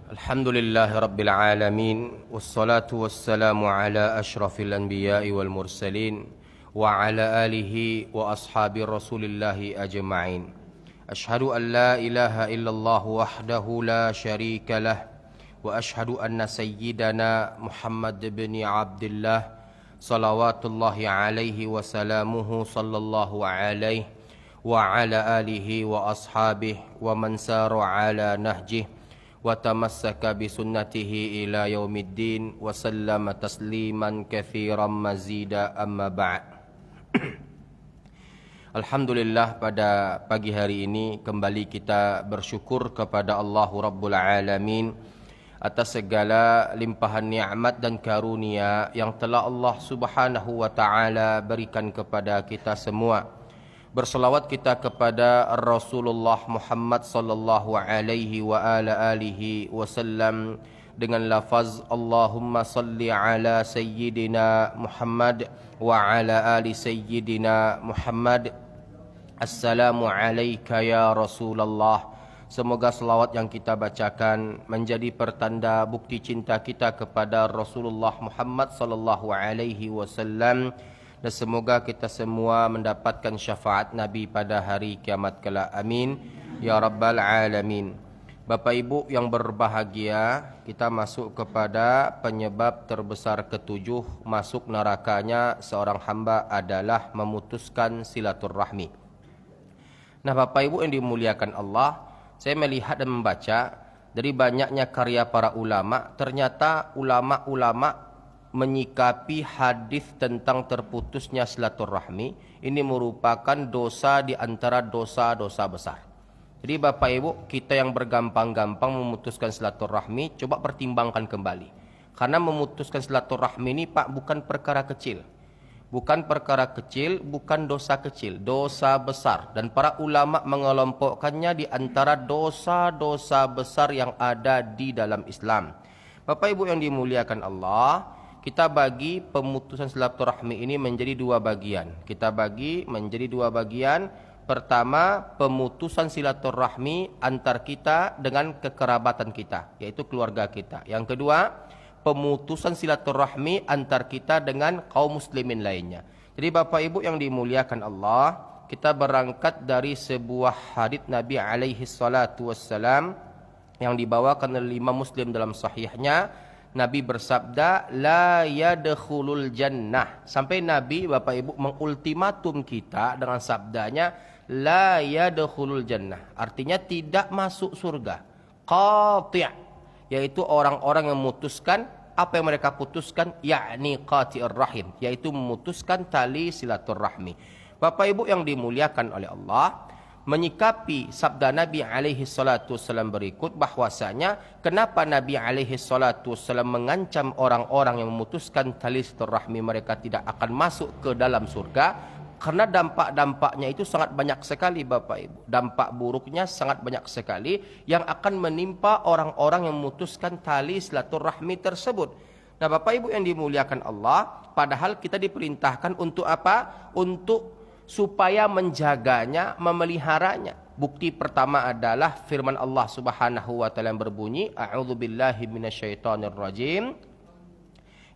Alhamdulillahi Rabbil Alamin. Wassalatu wassalamu ala ashrafil anbiya'i wal mursalin wa ala alihi wa ashabi rasulillahi ajma'in. Ashhadu an la ilaha illallah wahdahu la sharika lah wa ashhadu anna sayyidana Muhammad bin Abdullah salawatullahi alaihi wa salamuhu sallallahu alaihi wa ala alihi wa ashabihi wa man sara ala nahjih wa tamassaka bi sunnatihi ila yaumiddin wa sallama tasliman katsiran mazida amma ba'd. Alhamdulillah, pada pagi hari ini kembali kita bersyukur kepada Allah Rabbul Alamin atas segala limpahan nikmat dan karunia yang telah Allah Subhanahu wa taala berikan kepada kita semua. Berselawat kita kepada Rasulullah Muhammad sallallahu alaihi wa ala alihi wasallam dengan lafaz Allahumma salli ala sayyidina Muhammad wa ala ali sayyidina Muhammad. Assalamu alayka ya Rasulullah. Semoga selawat yang kita bacakan menjadi pertanda bukti cinta kita kepada Rasulullah Muhammad sallallahu alaihi wasallam, dan semoga kita semua mendapatkan syafaat Nabi pada hari kiamat kelak. Amin ya rabbal alamin. Bapak Ibu yang berbahagia, kita masuk kepada penyebab terbesar ketujuh masuk nerakanya seorang hamba adalah memutuskan silaturahmi. Nah, Bapak Ibu yang dimuliakan Allah, saya melihat dan membaca dari banyaknya karya para ulama, ternyata ulama-ulama menyikapi hadis tentang terputusnya silaturahmi ini merupakan dosa di antara dosa-dosa besar. Jadi Bapak Ibu, kita yang bergampang-gampang memutuskan silaturahmi, coba pertimbangkan kembali. Karena memutuskan silaturahmi ini Pak bukan perkara kecil. Bukan perkara kecil, bukan dosa kecil, dosa besar. Dan para ulama mengelompokkannya di antara dosa-dosa besar yang ada di dalam Islam. Bapak Ibu yang dimuliakan Allah, kita bagi pemutusan silaturahmi ini menjadi dua bagian. Kita bagi menjadi dua bagian. Pertama, pemutusan silaturahmi antar kita dengan kekerabatan kita, yaitu keluarga kita. Yang kedua, pemutusan silaturahmi antar kita dengan kaum muslimin lainnya. Jadi Bapak Ibu yang dimuliakan Allah, kita berangkat dari sebuah hadits Nabi alaihi salatu wassalam yang dibawakan oleh Imam Muslim dalam sahihnya. Nabi bersabda, la yadkhulul jannah. Sampai Nabi Bapak Ibu mengultimatum kita dengan sabdanya, la yadkhulul jannah. Artinya tidak masuk surga. Qati', yaitu orang-orang yang memutuskan apa yang mereka putuskan, yakni qati'ir rahim, yaitu memutuskan tali silaturahmi. Bapak Ibu yang dimuliakan oleh Allah, menyikapi sabda Nabi alaihi salatu wasallam berikut, bahwasanya kenapa Nabi alaihi salatu wasallam mengancam orang-orang yang memutuskan tali silaturahmi mereka tidak akan masuk ke dalam surga, karena dampak-dampaknya itu sangat banyak sekali Bapak Ibu. Dampak buruknya sangat banyak sekali yang akan menimpa orang-orang yang memutuskan tali silaturahmi tersebut. Nah Bapak Ibu yang dimuliakan Allah, padahal kita diperintahkan untuk apa? Untuk supaya menjaganya, memeliharanya. Bukti pertama adalah firman Allah Subhanahu wa taala yang berbunyi, a'udzubillahi minasyaitonirrajim.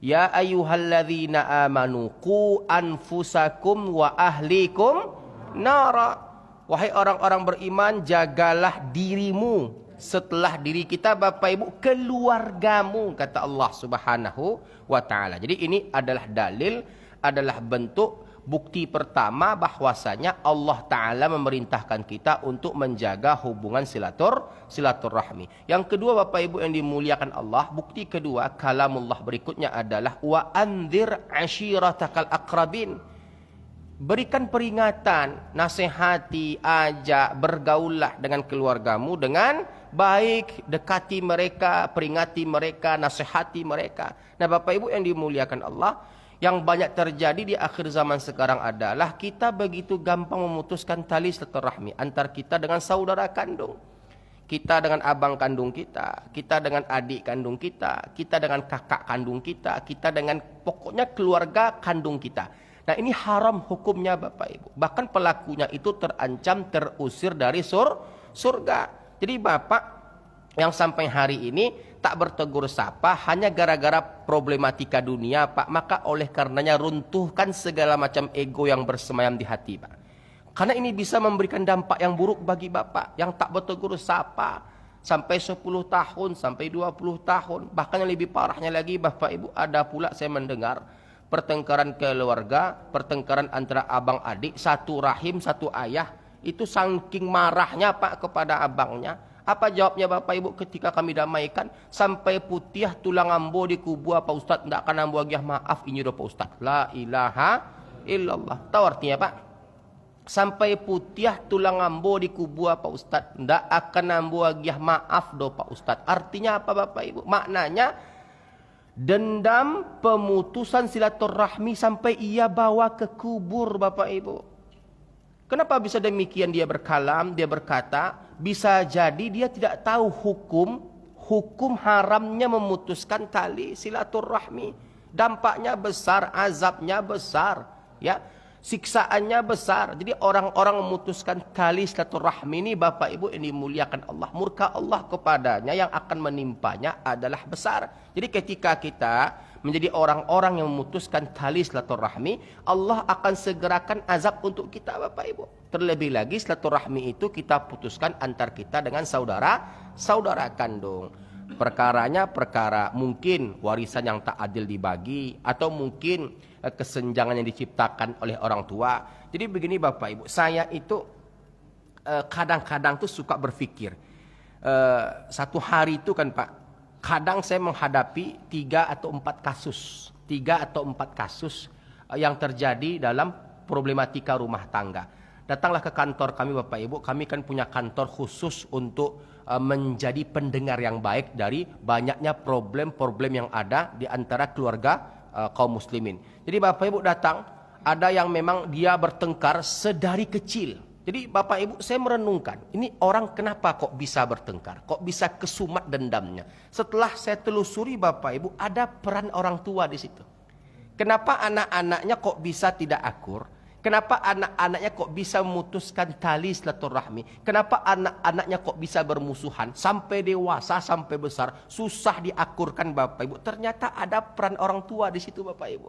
Ya ayyuhalladzina amanu qu anfusakum wa ahlikum nara. Wahai orang-orang beriman, jagalah dirimu, setelah diri kita Bapak Ibu, keluargamu, kata Allah Subhanahu wa taala. Jadi ini adalah dalil, adalah bentuk bukti pertama bahwasanya Allah Ta'ala memerintahkan kita untuk menjaga hubungan silaturahmi. Yang kedua Bapak Ibu yang dimuliakan Allah, bukti kedua kalamullah berikutnya adalah wa anzir ashiratakal aqrabin. Berikan peringatan, nasihati, ajak, bergaullah dengan keluargamu dengan baik, dekati mereka, peringati mereka, nasihati mereka. Nah Bapak Ibu yang dimuliakan Allah, yang banyak terjadi di akhir zaman sekarang adalah kita begitu gampang memutuskan tali silaturahmi antar kita dengan saudara kandung, kita dengan abang kandung kita, kita dengan adik kandung kita, kita dengan kakak kandung kita, kita dengan pokoknya keluarga kandung kita. Nah ini haram hukumnya Bapak Ibu. Bahkan pelakunya itu terancam terusir dari surga. Jadi Bapak yang sampai hari ini tak bertegur sapa hanya gara-gara problematika dunia, Pak. Maka oleh karenanya runtuhkan segala macam ego yang bersemayam di hati, Pak. Karena ini bisa memberikan dampak yang buruk bagi Bapak yang tak bertegur sapa sampai 10 tahun, sampai 20 tahun. Bahkan yang lebih parahnya lagi, Bapak Ibu, ada pula saya mendengar pertengkaran keluarga, pertengkaran antara abang adik, satu rahim, satu ayah. Itu saking marahnya, Pak, kepada abangnya. Apa jawabnya Bapak Ibu ketika kami damaikan? Sampai putih tulang ambo di kubu Pak Ustaz, tidak akan ambo agiah maaf ini do Pak Ustaz. La ilaha illallah. Tahu artinya, Pak? Sampai putih tulang ambo di kubu Pak Ustaz, tidak akan ambo agiah maaf do Pak Ustaz. Artinya apa Bapak Ibu? Maknanya dendam, pemutusan silaturahmi sampai ia bawa ke kubur, Bapak Ibu. Kenapa bisa demikian? Dia berkalam, dia berkata, bisa jadi dia tidak tahu hukum haramnya memutuskan tali silaturahmi. Dampaknya besar, azabnya besar, ya. Siksaannya besar. Jadi orang-orang memutuskan tali silaturahmi ini, Bapak Ibu, ini dimuliakan Allah. Murka Allah kepadanya yang akan menimpanya adalah besar. Jadi ketika kita menjadi orang-orang yang memutuskan tali silaturahmi, Allah akan segerakan azab untuk kita, Bapak Ibu. Terlebih lagi silaturahmi itu kita putuskan antar kita dengan saudara kandung. Perkaranya perkara mungkin warisan yang tak adil dibagi, atau mungkin kesenjangan yang diciptakan oleh orang tua. Jadi begini Bapak Ibu, saya itu kadang-kadang tuh suka berpikir, satu hari itu kan Pak, kadang saya menghadapi 3 atau 4 kasus yang terjadi dalam problematika rumah tangga. Datanglah ke kantor kami Bapak Ibu, kami kan punya kantor khusus untuk menjadi pendengar yang baik dari banyaknya problem-problem yang ada di antara keluarga kaum muslimin. Jadi Bapak Ibu datang, ada yang memang dia bertengkar sedari kecil. Jadi Bapak Ibu, saya merenungkan, ini orang kenapa kok bisa bertengkar, kok bisa kesumat dendamnya. Setelah saya telusuri Bapak Ibu, ada peran orang tua di situ. Kenapa anak-anaknya kok bisa tidak akur? Kenapa anak-anaknya kok bisa memutuskan tali silaturahmi? Kenapa anak-anaknya kok bisa bermusuhan sampai dewasa, sampai besar, susah diakurkan Bapak Ibu? Ternyata ada peran orang tua di situ Bapak Ibu.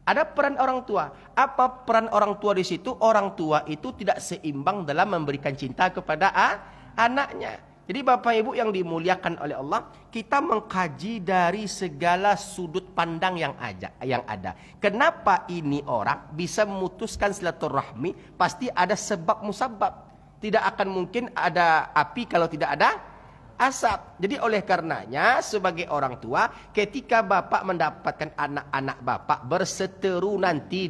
Ada peran orang tua. Apa peran orang tua di situ? Orang tua itu tidak seimbang dalam memberikan cinta kepada anaknya. Jadi Bapak Ibu yang dimuliakan oleh Allah, kita mengkaji dari segala sudut pandang yang ada. Kenapa ini orang bisa memutuskan silaturahmi? Pasti ada sebab musabab. Tidak akan mungkin ada api kalau tidak ada asap. Jadi oleh karenanya sebagai orang tua, ketika Bapak mendapatkan anak-anak Bapak berseteru nanti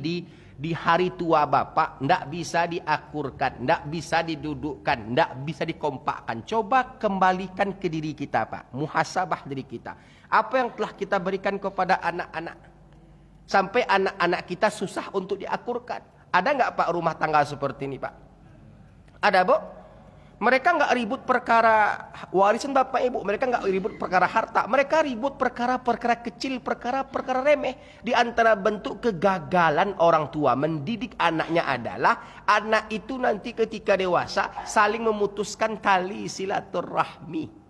di hari tua Bapak, tidak bisa diakurkan, tidak bisa didudukkan, tidak bisa dikompakkan. Coba kembalikan ke diri kita Pak, muhasabah diri kita. Apa yang telah kita berikan kepada anak-anak, sampai anak-anak kita susah untuk diakurkan. Ada nggak Pak rumah tangga seperti ini Pak? Ada Bu? Mereka nggak ribut perkara warisan Bapak Ibu, mereka nggak ribut perkara harta, mereka ribut perkara-perkara kecil, perkara-perkara remeh. Di antara bentuk kegagalan orang tua mendidik anaknya adalah anak itu nanti ketika dewasa saling memutuskan tali silaturahmi.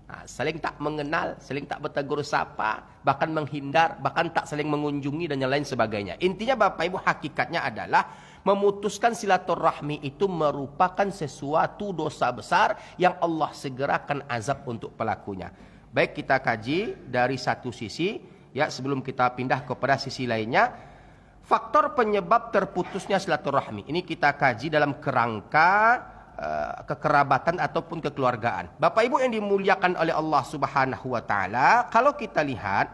Nah, saling tak mengenal, saling tak bertegur sapa, bahkan menghindar, bahkan tak saling mengunjungi dan yang lain sebagainya. Intinya Bapak Ibu, hakikatnya adalah memutuskan silaturahmi itu merupakan sesuatu dosa besar yang Allah segerakan azab untuk pelakunya. Baik, kita kaji dari satu sisi, ya, sebelum kita pindah kepada sisi lainnya. Faktor penyebab terputusnya silaturahmi ini kita kaji dalam kerangka kekerabatan ataupun kekeluargaan. Bapak Ibu yang dimuliakan oleh Allah Subhanahu wa taala, kalau kita lihat,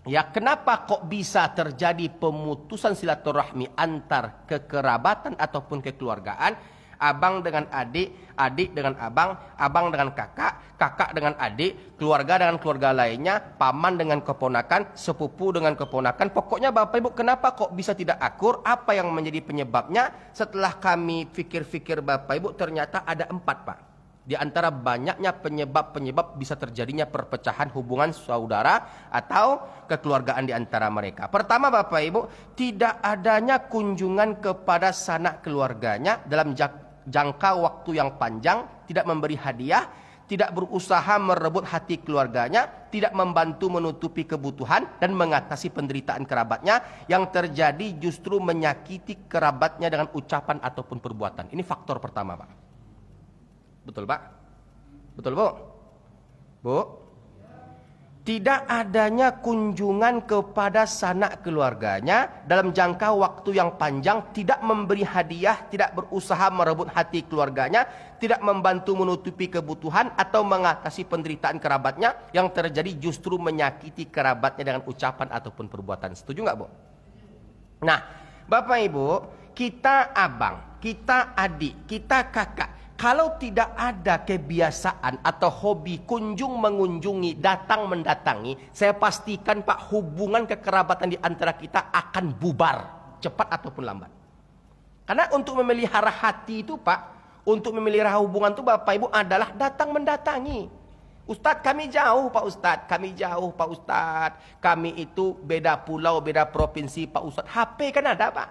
ya, kenapa kok bisa terjadi pemutusan silaturahmi antar kekerabatan ataupun kekeluargaan? Abang dengan adik, adik dengan abang, abang dengan kakak, kakak dengan adik, keluarga dengan keluarga lainnya, paman dengan keponakan, sepupu dengan keponakan. Pokoknya Bapak Ibu, kenapa kok bisa tidak akur? Apa yang menjadi penyebabnya? Setelah kami pikir-pikir Bapak Ibu, ternyata ada 4 Pak. Di antara banyaknya penyebab-penyebab bisa terjadinya perpecahan hubungan saudara atau kekeluargaan di antara mereka. Pertama Bapak Ibu, tidak adanya kunjungan kepada sanak keluarganya dalam jangka waktu yang panjang, tidak memberi hadiah, tidak berusaha merebut hati keluarganya, tidak membantu menutupi kebutuhan dan mengatasi penderitaan kerabatnya, yang terjadi justru menyakiti kerabatnya dengan ucapan ataupun perbuatan. Ini faktor pertama, Pak. Betul, Pak? Betul, Bu? Bu? Tidak adanya kunjungan kepada sanak keluarganya dalam jangka waktu yang panjang, tidak memberi hadiah, tidak berusaha merebut hati keluarganya, tidak membantu menutupi kebutuhan atau mengatasi penderitaan kerabatnya, yang terjadi justru menyakiti kerabatnya dengan ucapan ataupun perbuatan. Setuju nggak, Bu? Nah, Bapak Ibu, kita abang, kita adik, kita kakak, kalau tidak ada kebiasaan atau hobi kunjung mengunjungi, datang mendatangi, saya pastikan, Pak, hubungan kekerabatan di antara kita akan bubar, cepat ataupun lambat. Karena untuk memelihara hati itu, Pak, untuk memelihara hubungan itu, Bapak Ibu, adalah datang mendatangi. Ustadz, kami jauh, Pak Ustadz, kami jauh, Pak Ustadz, kami itu beda pulau, beda provinsi, Pak Ustadz. HP kan ada, Pak.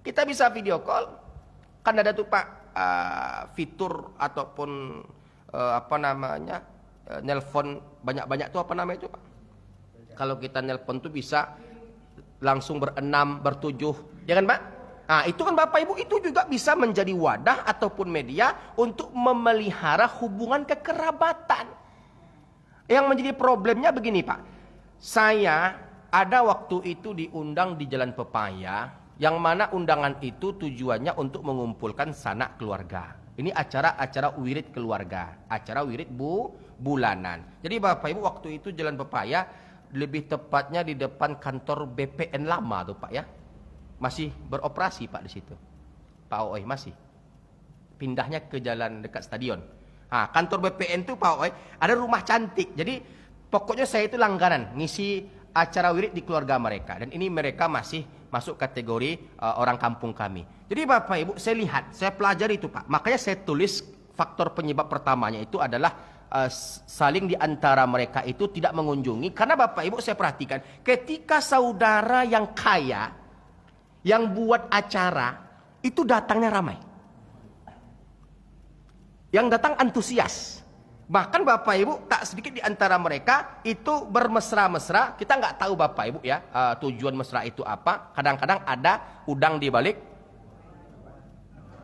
Kita bisa video call, kan ada tuh, Pak, fitur ataupun nelpon banyak-banyak tuh, apa namanya itu, Pak? Kalau kita nelpon tuh bisa langsung berenam, bertujuh, ya kan, Pak? Nah, itu kan Bapak Ibu, itu juga bisa menjadi wadah ataupun media untuk memelihara hubungan kekerabatan. Yang menjadi problemnya begini, Pak. Saya ada waktu itu diundang di Jalan Pepaya, yang mana undangan itu tujuannya untuk mengumpulkan sanak keluarga. Ini acara wirid keluarga, acara wirid bulanan. Jadi Bapak Ibu, waktu itu Jalan Pepaya, lebih tepatnya di depan kantor BPN lama tuh, Pak, ya. Masih beroperasi, Pak, di situ. Pak Oi masih. Pindahnya ke jalan dekat stadion. Nah, kantor BPN tuh, Pak Oi, ada rumah cantik. Jadi pokoknya saya itu langganan ngisi acara wirid di keluarga mereka, dan ini mereka masih masuk kategori orang kampung kami. Jadi Bapak Ibu, saya lihat, saya pelajari itu, Pak. Makanya saya tulis faktor penyebab pertamanya itu adalah saling di antara mereka itu tidak mengunjungi. Karena Bapak Ibu, saya perhatikan, ketika saudara yang kaya yang buat acara itu datangnya ramai, yang datang antusias. Bahkan Bapak Ibu, tak sedikit di antara mereka itu bermesra-mesra. Kita nggak tahu, Bapak Ibu, ya, tujuan mesra itu apa. Kadang-kadang ada udang di balik.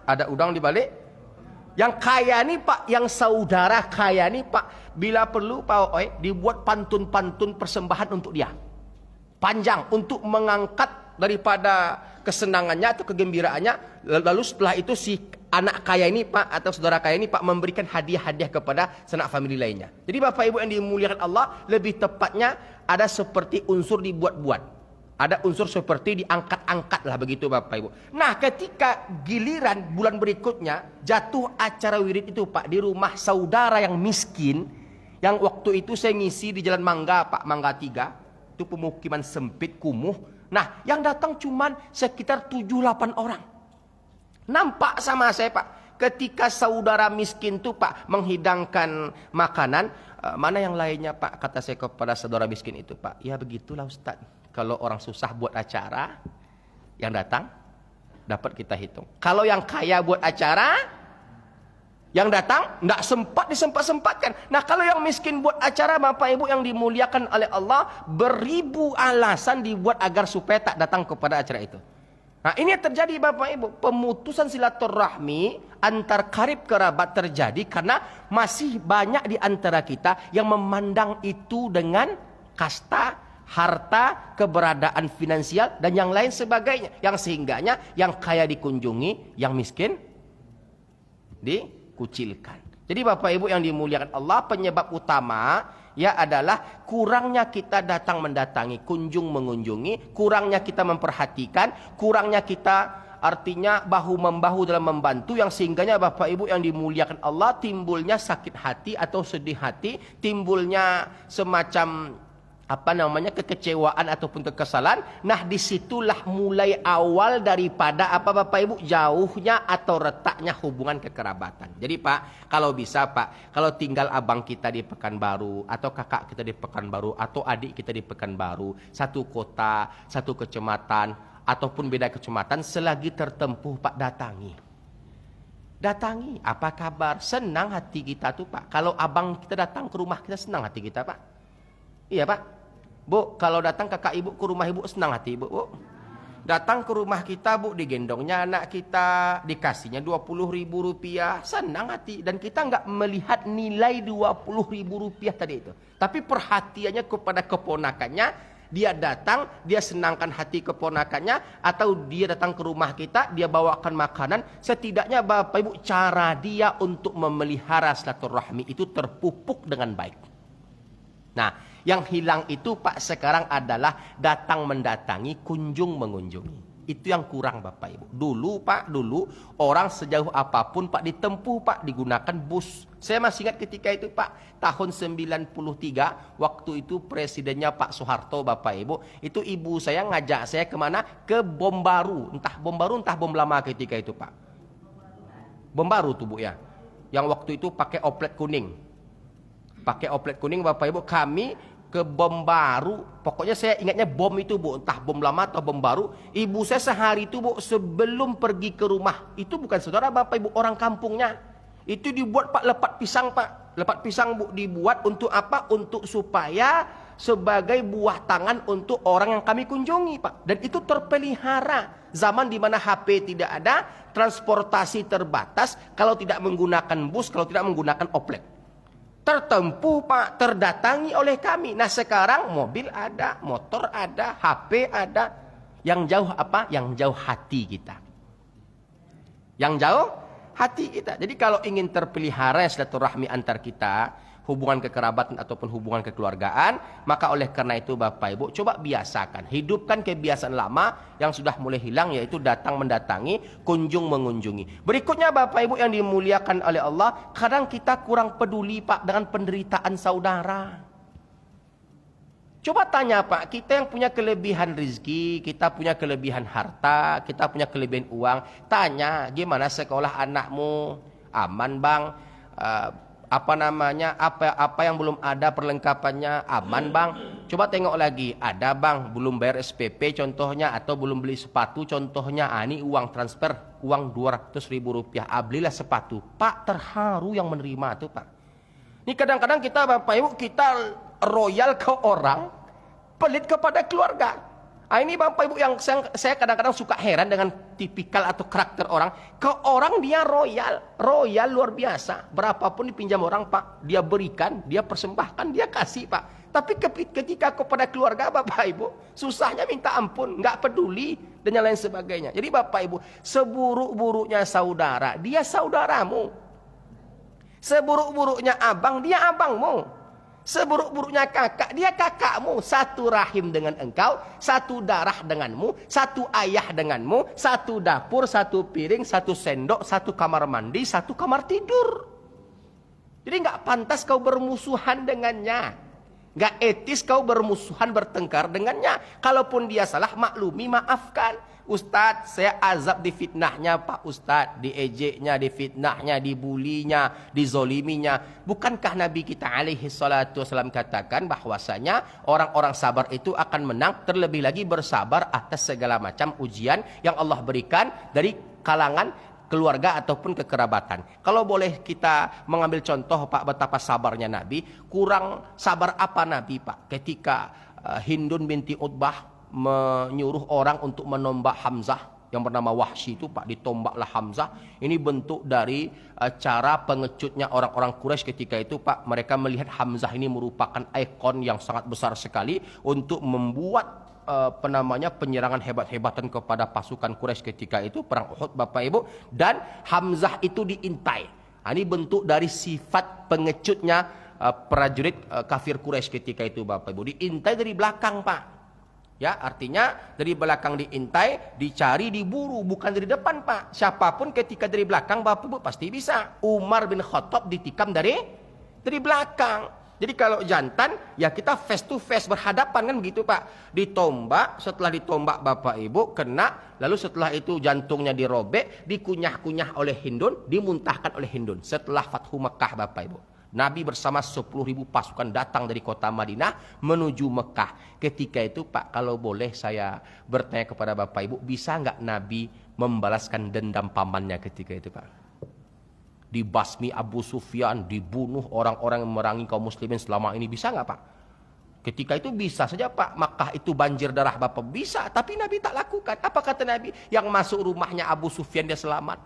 Ada udang di balik. Yang kaya nih, Pak, yang saudara kaya nih, Pak, bila perlu, Pak Oi, dibuat pantun-pantun persembahan untuk dia. Panjang untuk mengangkat daripada kesenangannya atau kegembiraannya. Lalu setelah itu si anak kaya ini, Pak, atau saudara kaya ini, Pak, memberikan hadiah-hadiah kepada sanak famili lainnya. Jadi Bapak Ibu yang dimuliakan Allah, lebih tepatnya ada seperti unsur dibuat-buat. Ada unsur seperti diangkat-angkat lah, begitu Bapak Ibu. Nah, ketika giliran bulan berikutnya jatuh acara wirid itu, Pak, di rumah saudara yang miskin, yang waktu itu saya ngisi di Jalan Mangga, Pak, Mangga 3, itu pemukiman sempit, kumuh. Nah, yang datang cuman sekitar 7-8 orang. Nampak sama saya, Pak, ketika saudara miskin tuh, Pak, menghidangkan makanan, mana yang lainnya, Pak? Kata saya kepada saudara miskin itu, Pak, ya begitulah Ustaz, kalau orang susah buat acara, yang datang dapat kita hitung. Kalau yang kaya buat acara, yang datang nggak sempat disempat-sempatkan. Nah, kalau yang miskin buat acara, Bapak Ibu yang dimuliakan oleh Allah, beribu alasan dibuat agar supaya tak datang kepada acara itu. Nah, ini yang terjadi, Bapak Ibu. Pemutusan silaturahmi antar karib kerabat terjadi karena masih banyak di antara kita yang memandang itu dengan kasta, harta, keberadaan finansial, dan yang lain sebagainya. Yang sehingganya yang kaya dikunjungi, yang miskin dikucilkan. Jadi Bapak Ibu yang dimuliakan Allah, penyebab utama ya adalah kurangnya kita datang mendatangi, kunjung mengunjungi, kurangnya kita memperhatikan, kurangnya kita artinya bahu-membahu dalam membantu, yang sehingganya Bapak Ibu yang dimuliakan Allah, timbulnya sakit hati atau sedih hati, timbulnya semacam kekecewaan ataupun kekesalan. Nah, disitulah mulai awal daripada Bapak Ibu, jauhnya atau retaknya hubungan kekerabatan. Jadi Pak, kalau bisa Pak, kalau tinggal abang kita di Pekanbaru, atau kakak kita di Pekanbaru, atau adik kita di Pekanbaru, satu kota, satu kecamatan, ataupun beda kecamatan, selagi tertempuh Pak, datangi. datangi. Apa kabar? Senang hati kita tuh Pak. Kalau abang kita datang ke rumah kita, senang hati kita Pak. Iya Pak. Bu, kalau datang kakak ibu ke rumah ibu, senang hati ibu, Bu. Datang ke rumah kita Bu, digendongnya anak kita, dikasihnya 20 ribu rupiah, senang hati. Dan kita nggak melihat nilai 20 ribu rupiah tadi itu. Tapi perhatiannya kepada keponakannya, dia datang, dia senangkan hati keponakannya, atau dia datang ke rumah kita, dia bawakan makanan. Setidaknya Bapak Ibu, cara dia untuk memelihara silaturahmi itu terpupuk dengan baik. Nah, yang hilang itu Pak sekarang adalah datang mendatangi, kunjung mengunjungi. Itu yang kurang Bapak Ibu. Dulu Pak, dulu orang sejauh apapun Pak ditempuh Pak, digunakan bus. Saya masih ingat ketika itu Pak, tahun 93, waktu itu presidennya Pak Soeharto Bapak Ibu. Itu ibu saya ngajak saya kemana? Ke Bom Baru. Entah Bom Baru, entah Bom Lama ketika itu Pak. Bom Baru tuh Bu ya. Yang waktu itu pakai oplet kuning. Pakai oplet kuning Bapak Ibu, kami ke Bom Baru. Pokoknya saya ingatnya bom itu Bu, entah bom lama atau bom baru. Ibu saya sehari itu Bu, sebelum pergi ke rumah, itu bukan saudara Bapak Ibu, orang kampungnya. Itu dibuat Pak lepat pisang Pak. Lepat pisang Bu dibuat untuk apa? Untuk supaya sebagai buah tangan untuk orang yang kami kunjungi Pak. Dan itu terpelihara. Zaman di mana HP tidak ada, transportasi terbatas, kalau tidak menggunakan bus, kalau tidak menggunakan oplet. Tertempuh Pak, terdatangi oleh kami. Nah sekarang mobil ada, motor ada, HP ada. Yang jauh apa? Yang jauh hati kita. Yang jauh hati kita. Jadi kalau ingin terpelihara silaturahmi antar kita, hubungan kekerabatan ataupun hubungan kekeluargaan, maka oleh karena itu Bapak Ibu, coba biasakan, hidupkan kebiasaan lama yang sudah mulai hilang, yaitu datang mendatangi, kunjung mengunjungi. Berikutnya Bapak Ibu yang dimuliakan oleh Allah, kadang kita kurang peduli Pak dengan penderitaan saudara. Coba tanya Pak, kita yang punya kelebihan rezeki, kita punya kelebihan harta, kita punya kelebihan uang, tanya gimana sekolah anakmu, aman Bang? Apa yang belum ada perlengkapannya, aman Bang? Coba tengok lagi, ada Bang belum bayar SPP contohnya, atau belum beli sepatu contohnya. Ini uang transfer, uang 200 ribu rupiah, belilah sepatu. Pak terharu yang menerima itu Pak. Ini kadang-kadang kita Bapak Ibu, kita royal ke orang, pelit kepada keluarga. Ini Bapak Ibu yang saya kadang-kadang suka heran dengan tipikal atau karakter orang. Ke orang dia royal luar biasa. Berapapun dipinjam orang Pak, dia berikan, dia persembahkan, dia kasih Pak. Tapi ketika kepada keluarga Bapak Ibu, susahnya minta ampun, nggak peduli dan yang lain sebagainya. Jadi Bapak Ibu, seburuk-buruknya saudara, dia saudaramu. Seburuk-buruknya abang, dia abangmu. Seburuk-buruknya kakak, dia kakakmu. Satu rahim dengan engkau, satu darah denganmu, satu ayah denganmu, satu dapur, satu piring, satu sendok, satu kamar mandi, satu kamar tidur. Jadi nggak pantas kau bermusuhan dengannya. Nggak etis kau bermusuhan, bertengkar dengannya. Kalaupun dia salah, maklumi, maafkan. Ustadz, saya azab di fitnahnya Pak Ustadz, diejeknya, difitnahnya, dibulinya, dizoliminya. Bukankah Nabi kita alaihi salatu wasallam katakan bahwasanya orang-orang sabar itu akan menang, terlebih lagi bersabar atas segala macam ujian yang Allah berikan dari kalangan keluarga ataupun kekerabatan. Kalau boleh kita mengambil contoh Pak, betapa sabarnya Nabi. Kurang sabar apa Nabi Pak ketika Hindun binti Utbah menyuruh orang untuk menombak Hamzah yang bernama Wahsy itu Pak, ditombaklah Hamzah. Ini bentuk dari cara pengecutnya orang-orang Quraisy ketika itu Pak. Mereka melihat Hamzah ini merupakan ikon yang sangat besar sekali untuk membuat penyerangan hebat-hebatan kepada pasukan Quraisy ketika itu, perang Uhud Bapak Ibu. Dan Hamzah itu diintai. Ini bentuk dari sifat pengecutnya prajurit kafir Quraisy ketika itu Bapak Ibu. Diintai dari belakang Pak. Ya, artinya dari belakang diintai, dicari, diburu, bukan dari depan Pak. Siapapun ketika dari belakang Bapak Ibu pasti bisa. Umar bin Khattab ditikam dari belakang. Jadi kalau jantan, ya kita face to face, berhadapan kan begitu Pak. Ditombak, setelah ditombak Bapak Ibu kena, lalu setelah itu jantungnya dirobek, dikunyah-kunyah oleh Hindun, dimuntahkan oleh Hindun. Setelah Fathu Mekah Bapak Ibu, Nabi bersama 10.000 pasukan datang dari kota Madinah menuju Mekah. Ketika itu Pak, kalau boleh saya bertanya kepada Bapak Ibu, bisa nggak Nabi membalaskan dendam pamannya ketika itu Pak? dibasmi Abu Sufyan, dibunuh orang-orang yang memerangi kaum muslimin selama ini. Bisa nggak Pak? Ketika itu bisa saja Pak, Makkah itu banjir darah Bapak, bisa, tapi Nabi tak lakukan. Apa kata Nabi? Yang masuk rumahnya Abu Sufyan dia selamat.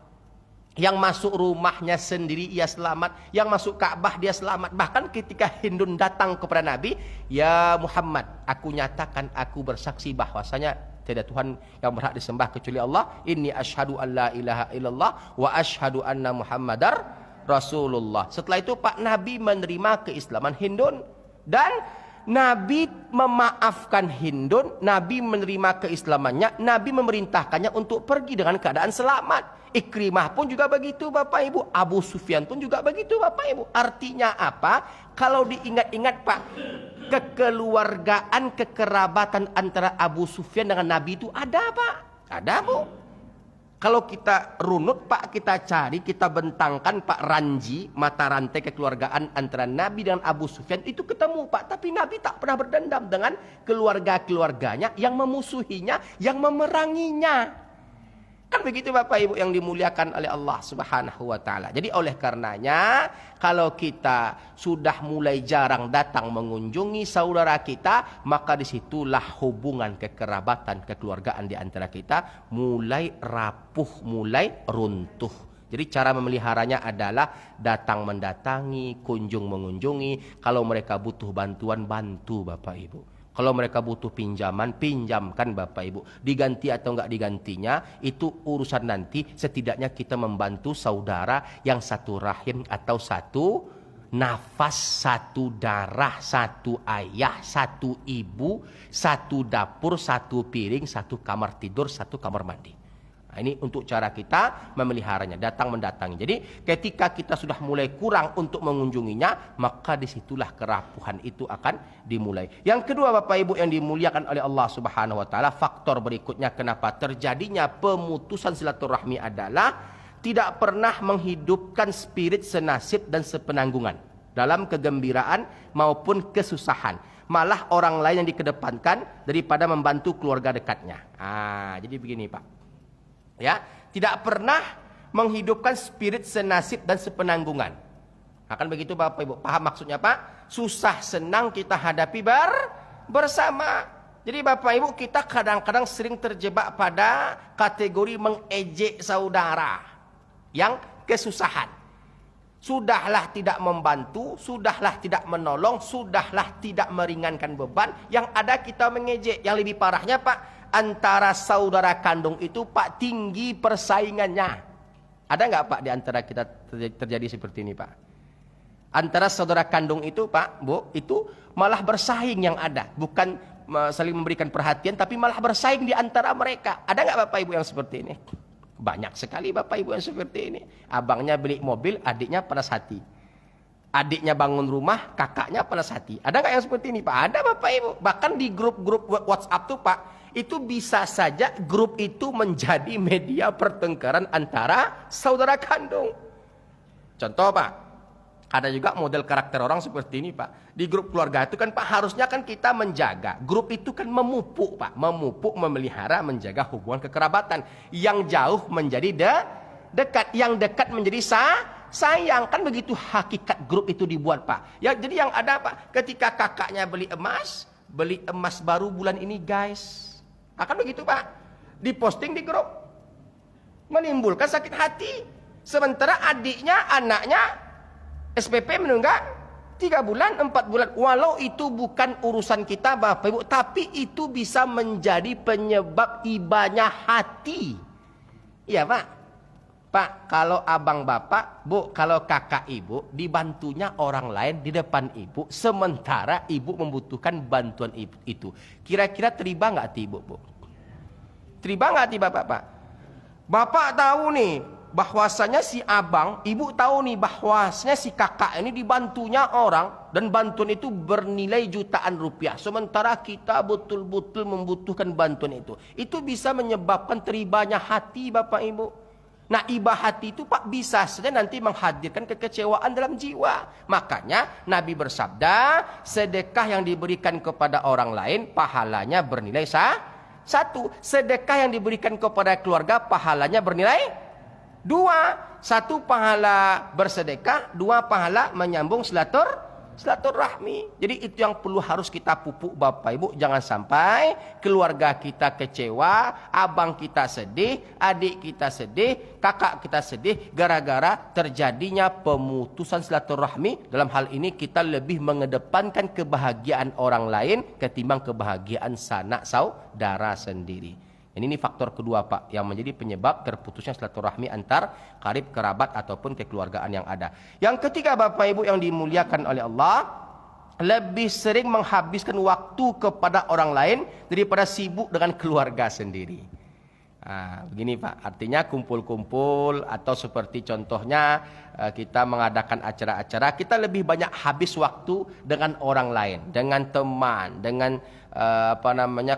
Yang masuk rumahnya sendiri ia selamat. Yang masuk Ka'bah dia selamat. Bahkan ketika Hindun datang kepada Nabi, "Ya Muhammad, aku nyatakan, aku bersaksi bahwasanya tiada Tuhan yang berhak disembah kecuali Allah. Inni asyhadu an la ilaha illallah wa asyhadu anna Muhammadar Rasulullah." Setelah itu Pak, Nabi menerima keislaman Hindun. Dan Nabi memaafkan Hindun, Nabi menerima keislamannya, Nabi memerintahkannya untuk pergi dengan keadaan selamat. Ikrimah pun juga begitu Bapak Ibu, Abu Sufyan pun juga begitu Bapak Ibu. Artinya apa? Kalau diingat-ingat Pak, kekeluargaan, kekerabatan antara Abu Sufyan dengan Nabi itu ada Pak? Ada Bu. Kalau kita runut Pak, kita cari, kita bentangkan Pak ranji, mata rantai kekeluargaan antara Nabi dengan Abu Sufyan itu ketemu Pak. Tapi Nabi tak pernah berdendam dengan keluarga-keluarganya yang memusuhinya, yang memeranginya. Kan begitu Bapak Ibu yang dimuliakan oleh Allah Subhanahu wa taala. Jadi oleh karenanya kalau kita sudah mulai jarang datang mengunjungi saudara kita, maka disitulah hubungan kekerabatan, kekeluargaan di antara kita mulai rapuh, mulai runtuh. Jadi cara memeliharanya adalah datang mendatangi, kunjung mengunjungi. Kalau mereka butuh bantuan, bantu Bapak Ibu. Kalau mereka butuh pinjaman, pinjamkan Bapak Ibu. Diganti atau enggak digantinya, itu urusan nanti. Setidaknya kita membantu saudara yang satu rahim atau satu nafas, satu darah, satu ayah, satu ibu, satu dapur, satu piring, satu kamar tidur, satu kamar mandi. Nah, ini untuk cara kita memeliharanya, datang mendatangi. Jadi ketika kita sudah mulai kurang untuk mengunjunginya, maka disitulah kerapuhan itu akan dimulai. Yang kedua Bapak Ibu yang dimuliakan oleh Allah Subhanahu wa taala, faktor berikutnya kenapa terjadinya pemutusan silaturahmi adalah tidak pernah menghidupkan spirit senasib dan sepenanggungan dalam kegembiraan maupun kesusahan. Malah orang lain yang dikedepankan daripada membantu keluarga dekatnya. Jadi begini Pak. Ya, tidak pernah menghidupkan spirit senasib dan sepenanggungan. Akan begitu Bapak Ibu. Paham maksudnya Pak? Susah senang kita hadapi bersama. Jadi Bapak Ibu, kita kadang-kadang sering terjebak pada kategori mengejek saudara yang kesusahan. Sudahlah tidak membantu, sudahlah tidak menolong, sudahlah tidak meringankan beban. Yang ada kita mengejek. Yang lebih parahnya Pak, antara saudara kandung itu Pak tinggi persaingannya. Ada nggak Pak di antara kita terjadi seperti ini Pak? Antara saudara kandung itu Pak, Bu, itu malah bersaing yang ada. Bukan saling memberikan perhatian, tapi malah bersaing di antara mereka. Ada nggak Bapak Ibu yang seperti ini? Banyak sekali Bapak Ibu yang seperti ini. Abangnya beli mobil, adiknya panas hati. Adiknya bangun rumah, kakaknya panas hati. Ada nggak yang seperti ini Pak? Ada Bapak Ibu. Bahkan di grup-grup WhatsApp tuh Pak, itu bisa saja grup itu menjadi media pertengkaran antara saudara kandung. Contoh Pak, ada juga model karakter orang seperti ini Pak. Di grup keluarga itu kan Pak, harusnya kan kita menjaga. Grup itu kan memupuk Pak, memupuk, memelihara, menjaga hubungan kekerabatan. Yang jauh menjadi dekat, yang dekat menjadi sayang. Kan begitu hakikat grup itu dibuat Pak. Ya, jadi yang ada Pak, ketika kakaknya beli emas baru bulan ini guys. Akan begitu Pak, diposting di grup, menimbulkan sakit hati. Sementara adiknya, anaknya SPP menunggak 3 bulan, 4 bulan. Walau itu bukan urusan kita Bapak Ibu, tapi itu bisa menjadi penyebab ibanya hati. Iya Pak. Pak, kalau abang bapak, Bu, kalau kakak ibu, dibantunya orang lain di depan ibu, sementara ibu membutuhkan bantuan ibu itu. Kira-kira terima nggak hati ibu, Bu? Terima nggak hati bapak, Pak? Bapak tahu nih, bahwasanya si abang, ibu tahu nih, bahwasanya si kakak ini dibantunya orang, dan bantuan itu bernilai jutaan rupiah. Sementara kita betul-betul membutuhkan bantuan itu. Itu bisa menyebabkan teribanya hati Bapak Ibu. Nah, iba hati itu Pak bisa saja nanti menghadirkan kekecewaan dalam jiwa. Makanya Nabi bersabda, sedekah yang diberikan kepada orang lain pahalanya bernilai 1. Sedekah yang diberikan kepada keluarga pahalanya bernilai 2. Satu pahala bersedekah, dua pahala menyambung silaturahmi. Jadi itu yang perlu harus kita pupuk Bapak Ibu. Jangan sampai keluarga kita kecewa, abang kita sedih, adik kita sedih, kakak kita sedih gara-gara terjadinya pemutusan silaturahmi. Dalam hal ini kita lebih mengedepankan kebahagiaan orang lain ketimbang kebahagiaan sanak saudara sendiri. Ini faktor kedua Pak yang menjadi penyebab terputusnya silaturahmi antar karib kerabat ataupun kekeluargaan yang ada. Yang ketiga Bapak Ibu yang dimuliakan oleh Allah, lebih sering menghabiskan waktu kepada orang lain daripada sibuk dengan keluarga sendiri. Begini Pak, artinya kumpul-kumpul atau seperti contohnya kita mengadakan acara-acara, kita lebih banyak habis waktu dengan orang lain, dengan teman, dengan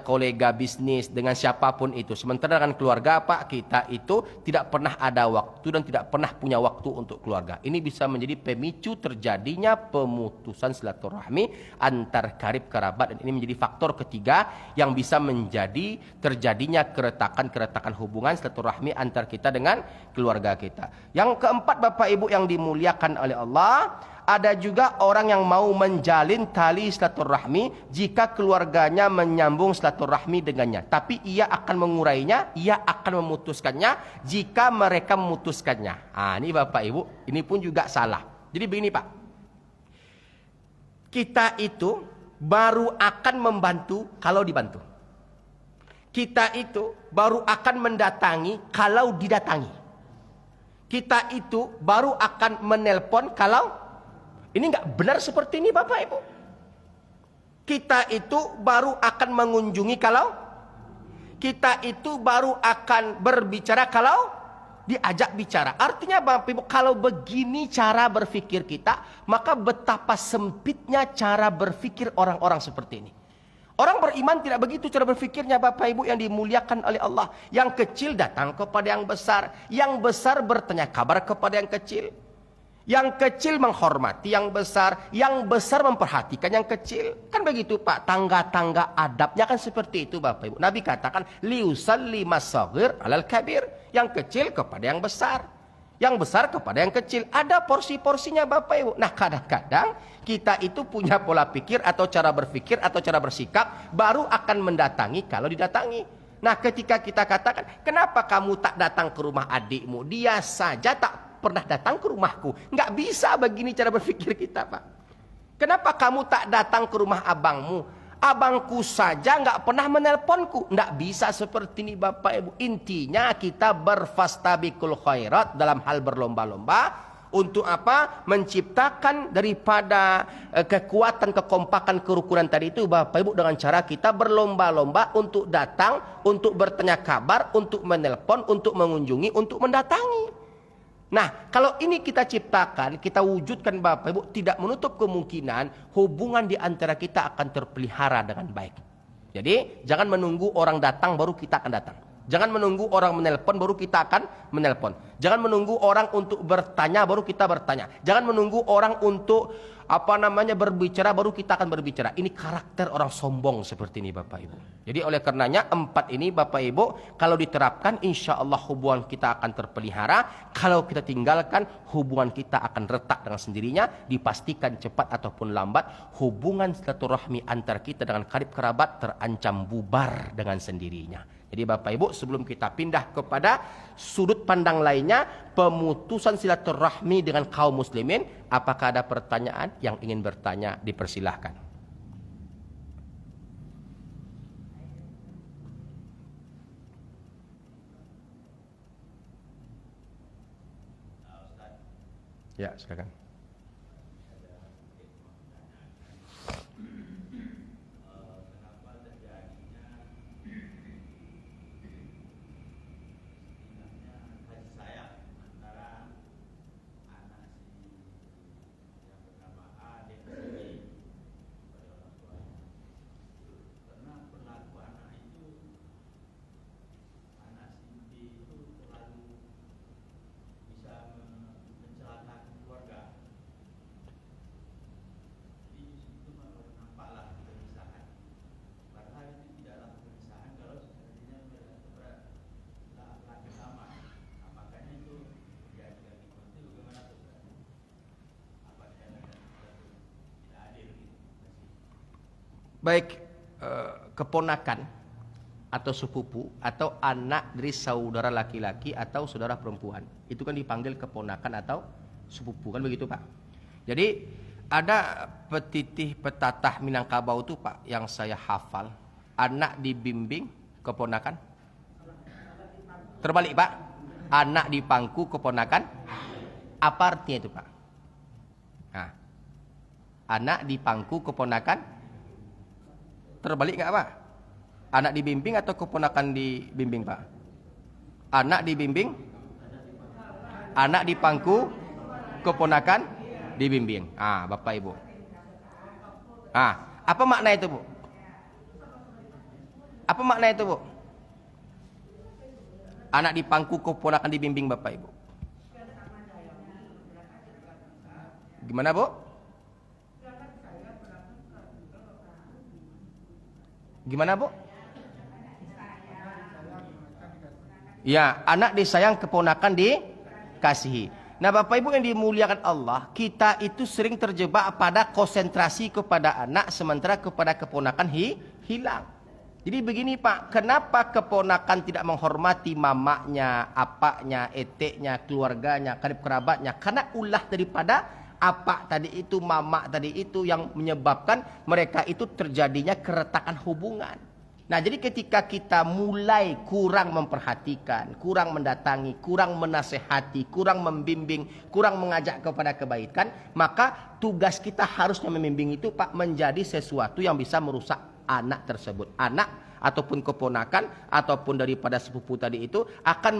kolega bisnis, dengan siapapun itu. Sementara dengan keluarga Pak, kita itu tidak pernah ada waktu dan tidak pernah punya waktu untuk keluarga. Ini bisa menjadi pemicu terjadinya pemutusan silaturahmi antar karib kerabat, dan ini menjadi faktor ketiga yang bisa menjadi terjadinya keretakan hubungan silaturahmi antar kita dengan keluarga kita. Yang keempat Bapak Ibu yang dimuliakan oleh Allah, ada juga orang yang mau menjalin tali silaturahmi jika keluarganya menyambung silaturahmi dengannya, tapi ia akan mengurainya, ia akan memutuskannya jika mereka memutuskannya. Ini Bapak Ibu, ini pun juga salah. Jadi begini Pak, kita itu baru akan membantu kalau dibantu. Kita itu baru akan mendatangi kalau didatangi. Kita itu baru akan menelpon kalau ini nggak benar seperti ini Bapak Ibu. Kita itu baru akan mengunjungi kalau, kita itu baru akan berbicara kalau diajak bicara. Artinya Bapak Ibu, kalau begini cara berpikir kita, maka betapa sempitnya cara berpikir orang-orang seperti ini. Orang beriman tidak begitu cara berpikirnya Bapak Ibu yang dimuliakan oleh Allah. Yang kecil datang kepada yang besar, yang besar bertanya kabar kepada yang kecil. Yang kecil menghormati yang besar memperhatikan yang kecil. Kan begitu Pak, tangga-tangga adabnya kan seperti itu Bapak Ibu. Nabi katakan, liusalli masaghir alal kabir. Yang kecil kepada yang besar, yang besar kepada yang kecil. Ada porsi-porsinya Bapak Ibu. Nah kadang-kadang kita itu punya pola pikir atau cara berpikir atau cara bersikap baru akan mendatangi kalau didatangi. Nah ketika kita katakan, kenapa kamu tak datang ke rumah adikmu? Dia saja tak pernah datang ke rumahku. Nggak bisa begini cara berpikir kita Pak. Kenapa kamu tak datang ke rumah abangmu? Abangku saja nggak pernah menelponku. Nggak bisa seperti ini Bapak Ibu. Intinya kita berfastabiqul khairat dalam hal berlomba-lomba. Untuk apa? Menciptakan daripada kekuatan, kekompakan, kerukunan tadi itu Bapak Ibu, dengan cara kita berlomba-lomba untuk datang, untuk bertanya kabar, untuk menelpon, untuk mengunjungi, untuk mendatangi. Nah, kalau ini kita ciptakan, kita wujudkan Bapak Ibu, tidak menutup kemungkinan hubungan di antara kita akan terpelihara dengan baik. Jadi, jangan menunggu orang datang baru kita akan datang. Jangan menunggu orang menelpon baru kita akan menelpon. Jangan menunggu orang untuk bertanya baru kita bertanya. Jangan menunggu orang untuk berbicara baru kita akan berbicara. Ini karakter orang sombong seperti ini Bapak Ibu. Jadi oleh karenanya 4 ini Bapak Ibu, kalau diterapkan insya Allah hubungan kita akan terpelihara. Kalau kita tinggalkan, hubungan kita akan retak dengan sendirinya. Dipastikan cepat ataupun lambat hubungan silaturahmi antar kita dengan karib kerabat terancam bubar dengan sendirinya. Jadi Bapak Ibu, sebelum kita pindah kepada sudut pandang lainnya, pemutusan silaturahmi dengan kaum muslimin, apakah ada pertanyaan? Yang ingin bertanya dipersilahkan. Ya, silakan. baik keponakan atau sepupu atau anak dari saudara laki-laki atau saudara perempuan. Itu kan dipanggil keponakan atau sepupu, kan begitu Pak. Jadi ada petitih petatah Minangkabau itu Pak yang saya hafal, anak dibimbing keponakan. Terbalik Pak, anak di pangku keponakan. Apa artinya itu Pak? Nah, anak di pangku keponakan. Terbalik nggak Pak? Anak dibimbing atau keponakan dibimbing Pak? Anak dibimbing, anak di pangku, keponakan dibimbing. Bapak Ibu. Apa makna itu Bu? Apa makna itu Bu? Anak di pangku, keponakan dibimbing Bapak Ibu. Gimana Bu? Gimana Bu? Ya, anak disayang, keponakan dikasihi. Nah Bapak Ibu yang dimuliakan Allah, kita itu sering terjebak pada konsentrasi kepada anak, sementara kepada keponakan hilang. Jadi begini Pak, kenapa keponakan tidak menghormati mamanya, apaknya, eteknya, keluarganya, karib kerabatnya? Karena ulah daripada apa tadi itu, mama tadi itu yang menyebabkan mereka itu terjadinya keretakan hubungan. Nah jadi ketika kita mulai kurang memperhatikan, kurang mendatangi, kurang menasehati, kurang membimbing, kurang mengajak kepada kebaikan, maka tugas kita harusnya membimbing itu Pak menjadi sesuatu yang bisa merusak anak tersebut. Anak ataupun keponakan ataupun daripada sepupu tadi itu akan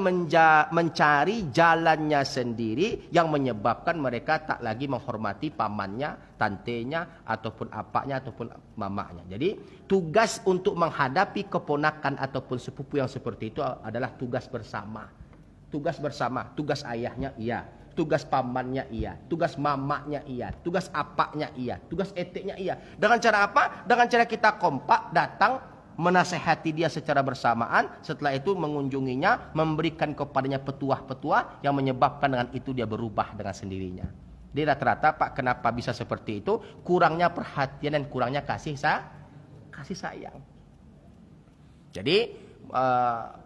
mencari jalannya sendiri yang menyebabkan mereka tak lagi menghormati pamannya, tantenya ataupun apanya ataupun mamanya. Jadi tugas untuk menghadapi keponakan ataupun sepupu yang seperti itu adalah tugas bersama. Tugas bersama, tugas ayahnya iya, tugas pamannya iya, tugas mamanya iya, tugas apaknya iya, tugas eteknya iya. Dengan cara apa? Dengan cara kita kompak datang menasehati dia secara bersamaan, setelah itu mengunjunginya, memberikan kepadanya petuah-petuah yang menyebabkan dengan itu dia berubah dengan sendirinya. Jadi rata-rata Pak, kenapa bisa seperti itu? Kurangnya perhatian dan kurangnya kasih sayang. Jadi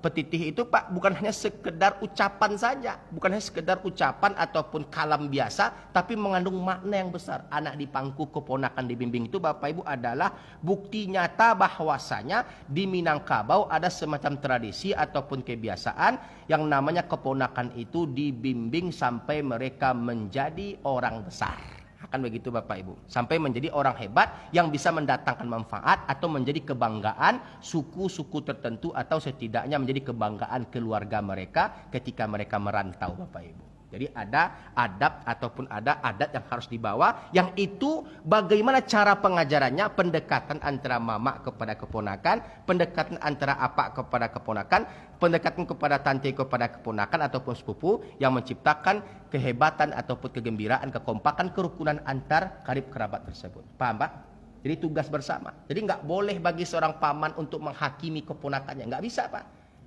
petitih itu Pak bukan hanya sekedar ucapan saja, bukan hanya sekedar ucapan ataupun kalam biasa, tapi mengandung makna yang besar. Anak di pangku, keponakan dibimbing itu Bapak Ibu adalah bukti nyata bahwasanya di Minangkabau ada semacam tradisi ataupun kebiasaan yang namanya keponakan itu dibimbing sampai mereka menjadi orang besar. Akan begitu Bapak Ibu, sampai menjadi orang hebat yang bisa mendatangkan manfaat atau menjadi kebanggaan suku-suku tertentu atau setidaknya menjadi kebanggaan keluarga mereka ketika mereka merantau Bapak Ibu. Jadi ada adab ataupun ada adat yang harus dibawa, yang itu bagaimana cara pengajarannya, pendekatan antara mama kepada keponakan, pendekatan antara apa kepada keponakan, pendekatan kepada tante kepada keponakan ataupun sepupu yang menciptakan kehebatan ataupun kegembiraan, kekompakan, kerukunan antar karib kerabat tersebut. Paham Pak? Jadi tugas bersama. Jadi nggak boleh bagi seorang paman untuk menghakimi keponakannya, nggak bisa Pak.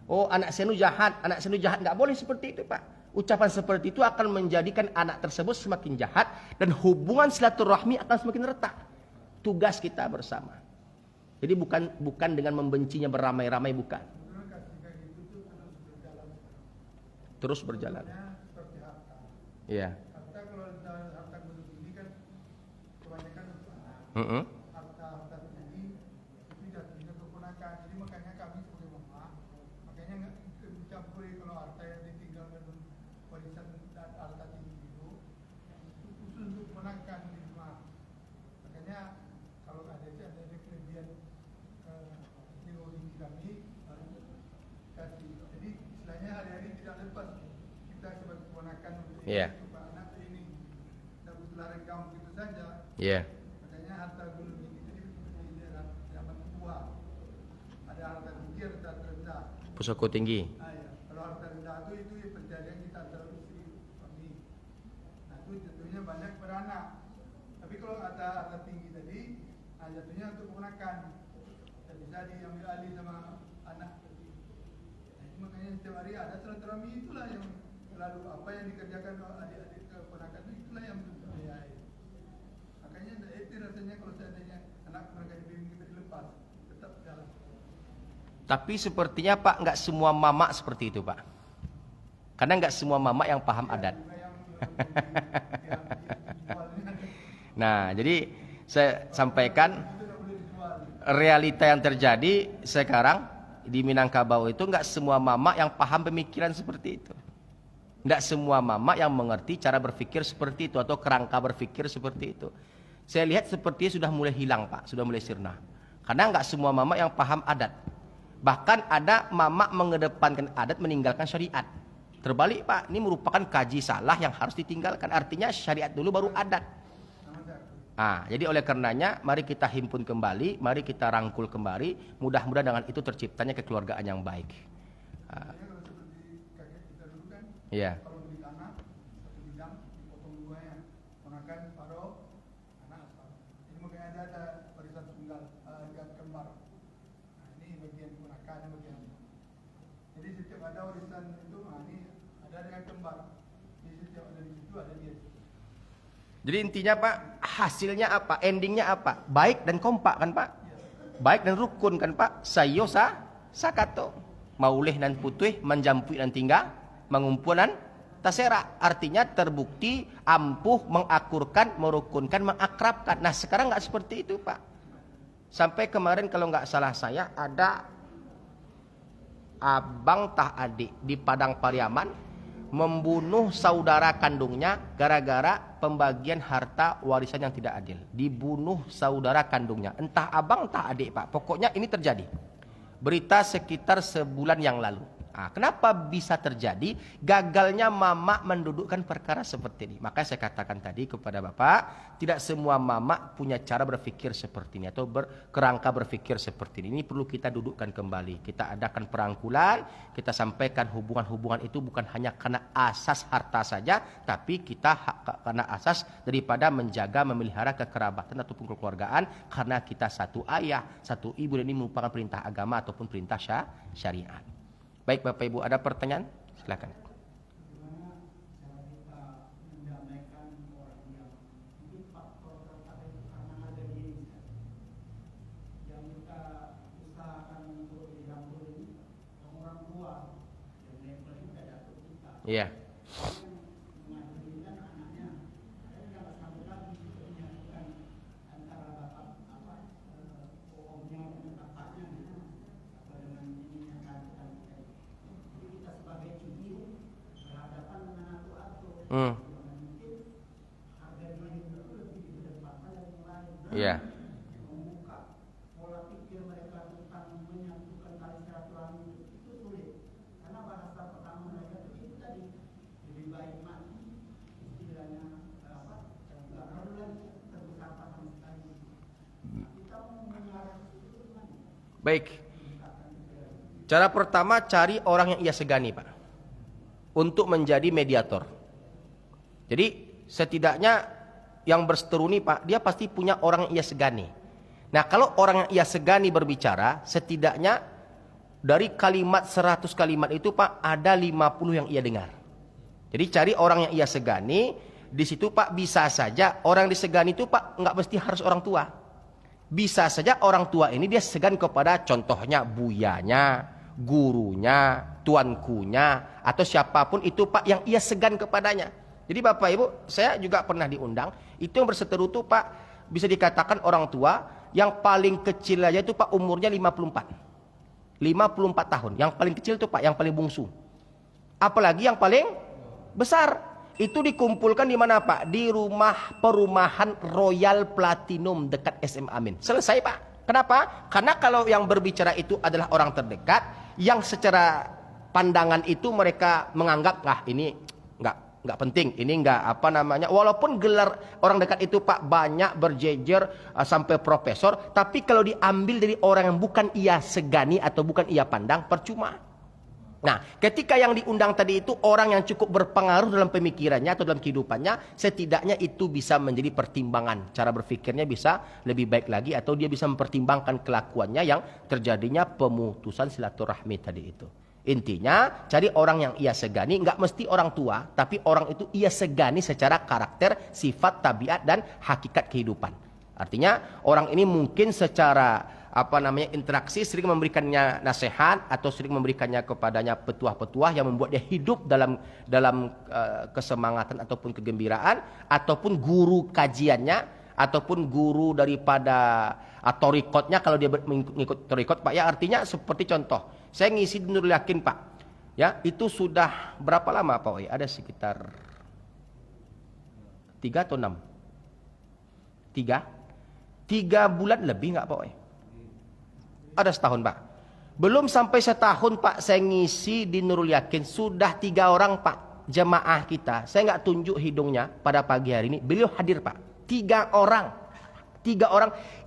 Oh anak senu jahat, nggak boleh seperti itu Pak. Ucapan seperti itu akan menjadikan anak tersebut semakin jahat dan hubungan silaturahmi akan semakin retak. Tugas kita bersama. Jadi bukan dengan membencinya beramai-ramai, bukan. Terus berjalan. Iya. Harta kalau harta gunung tinggi kan kebanyakan harta tinggi itu jatuhnya keponakan. Jadi makanya kami sebagai mama, makanya nggak dicampuri kalau harta yang ditinggalkan warisan dan harta tinggi itu khusus untuk keponakan di rumah. Makanya kalau ada kelebihan teknologi kami kasih. Jadi istilahnya hari-hari tidak lepas kita sebagai keponakan untuk anak ini tidak butuh renggang begitu saja. Makanya harta gunung ini itu di dalam zaman tua ada harta tinggi, harta rendah. Pusoko tinggi. Kalau harta rendah itu perjanjian kita antara istri suami. Nah itu jatuhnya banyak beranak. Tapi kalau ada harta tinggi tadi, jatuhnya untuk keponakan. Dan bisa diambil alih sama anak tadi. Nah, itu makanya setiap hari ada silaturahmi, itulah yang selalu apa yang dikerjakan adik-adik keponakan itulah yang dibiayai. Makanya tidak etis rasanya kalau seandainya anak keponakan dibimbing kita dilepas. Tapi sepertinya Pak, nggak semua mama seperti itu Pak. Karena nggak semua mama yang paham adat. Nah, jadi saya sampaikan realita yang terjadi sekarang di Minangkabau itu nggak semua mama yang paham pemikiran seperti itu. Nggak semua mama yang mengerti cara berpikir seperti itu atau kerangka berpikir seperti itu. Saya lihat sepertinya sudah mulai hilang Pak, sudah mulai sirna. Karena nggak semua mama yang paham adat. Bahkan ada mama mengedepankan adat meninggalkan syariat. Terbalik Pak, ini merupakan kaji salah yang harus ditinggalkan. Artinya syariat dulu baru adat. Jadi oleh karenanya mari kita himpun kembali, mari kita rangkul kembali. Mudah-mudahan dengan itu terciptanya kekeluargaan yang baik. Kalau seperti kakek kita dulu kan, Iya. kalau beli tanah satu bidang dipotong dua ya, ponakan paruh, anak aspal. Jadi makanya ada warisan tunggal, ikat kembar. Nah ini bagian ponakan, bagian. Jadi setiap ada warisan itu, ini ada dengan kembar. Jadi setiap ada di situ ada dia. Jadi intinya Pak, hasilnya apa? Endingnya apa? Baik dan kompak kan Pak? Baik dan rukun kan Pak? Sayo sakato. Maulih dan putih, menjampui dan tinggal, mengumpulan tasera. Artinya terbukti ampuh, mengakurkan, merukunkan, mengakrabkan. Nah sekarang nggak seperti itu Pak. Sampai kemarin kalau nggak salah saya ada abang tah adik di Padang Pariaman membunuh saudara kandungnya gara-gara pembagian harta warisan yang tidak adil. Dibunuh saudara kandungnya. Entah abang entah adik Pak. Pokoknya ini terjadi. Berita sekitar sebulan yang lalu. Kenapa bisa terjadi? Gagalnya mama mendudukkan perkara seperti ini. Maka saya katakan tadi kepada Bapak, tidak semua mama punya cara berpikir seperti ini atau berkerangka berpikir seperti ini. Ini perlu kita dudukkan kembali. Kita adakan perangkulan, kita sampaikan hubungan-hubungan itu bukan hanya karena asas harta saja, tapi kita karena asas daripada menjaga, memelihara kekerabatan ataupun kekeluargaan karena kita satu ayah, satu ibu, dan ini merupakan perintah agama ataupun perintah syariat. Baik Bapak Ibu, ada pertanyaan? Silakan. Iya. Iya. Baik. Cara pertama, cari orang yang ia segani, Pak, untuk menjadi mediator. Jadi setidaknya yang berseteru ini Pak, dia pasti punya orang yang ia segani. Nah kalau orang yang ia segani berbicara, setidaknya dari kalimat 100 kalimat itu Pak, ada 50 yang ia dengar. Jadi cari orang yang ia segani. Di situ Pak, bisa saja orang disegani itu Pak, nggak mesti harus orang tua. Bisa saja orang tua ini dia segan kepada contohnya buyanya, gurunya, tuankunya, atau siapapun itu Pak yang ia segan kepadanya. Jadi Bapak Ibu, saya juga pernah diundang, itu yang berseteru tuh Pak, bisa dikatakan orang tua, yang paling kecil aja itu Pak umurnya 54 tahun, yang paling kecil tuh Pak, yang paling bungsu. Apalagi yang paling besar, itu dikumpulkan di mana Pak? Di rumah perumahan Royal Platinum dekat SM Amin. Selesai Pak. Kenapa? Karena kalau yang berbicara itu adalah orang terdekat, yang secara pandangan itu mereka menganggap, ini nggak penting, ini nggak apa namanya, walaupun gelar orang dekat itu Pak banyak berjejer sampai profesor, tapi kalau diambil dari orang yang bukan ia segani atau bukan ia pandang, percuma. Nah ketika yang diundang tadi itu orang yang cukup berpengaruh dalam pemikirannya atau dalam kehidupannya, setidaknya itu bisa menjadi pertimbangan, cara berpikirnya bisa lebih baik lagi, atau dia bisa mempertimbangkan kelakuannya yang terjadinya pemutusan silaturahmi tadi itu. Intinya cari orang yang ia segani, nggak mesti orang tua, tapi orang itu ia segani secara karakter, sifat, tabiat, dan hakikat kehidupan. Artinya orang ini mungkin secara interaksi, sering memberikannya nasihat atau sering memberikannya kepadanya petuah-petuah yang membuat dia hidup dalam kesemangatan ataupun kegembiraan, ataupun guru kajiannya ataupun guru daripada torikotnya kalau dia mengikut torikot Pak ya. Artinya seperti contoh, saya ngisi di Nurul Yakin Pak ya, itu sudah berapa lama Pak? Ada sekitar 3 atau 6? 3 bulan lebih nggak Pak? Ada setahun Pak. Belum sampai setahun Pak saya ngisi di Nurul Yakin, sudah 3 orang Pak jemaah kita. Saya nggak tunjuk hidungnya pada pagi hari ini, beliau hadir Pak. 3 orang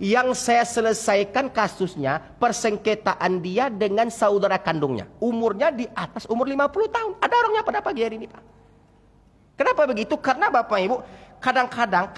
yang saya selesaikan kasusnya, persengketaan dia dengan saudara kandungnya. Umurnya di atas umur 50 tahun. Ada orangnya pada pagi hari ini Pak. Kenapa begitu? Karena Bapak Ibu, kadang-kadang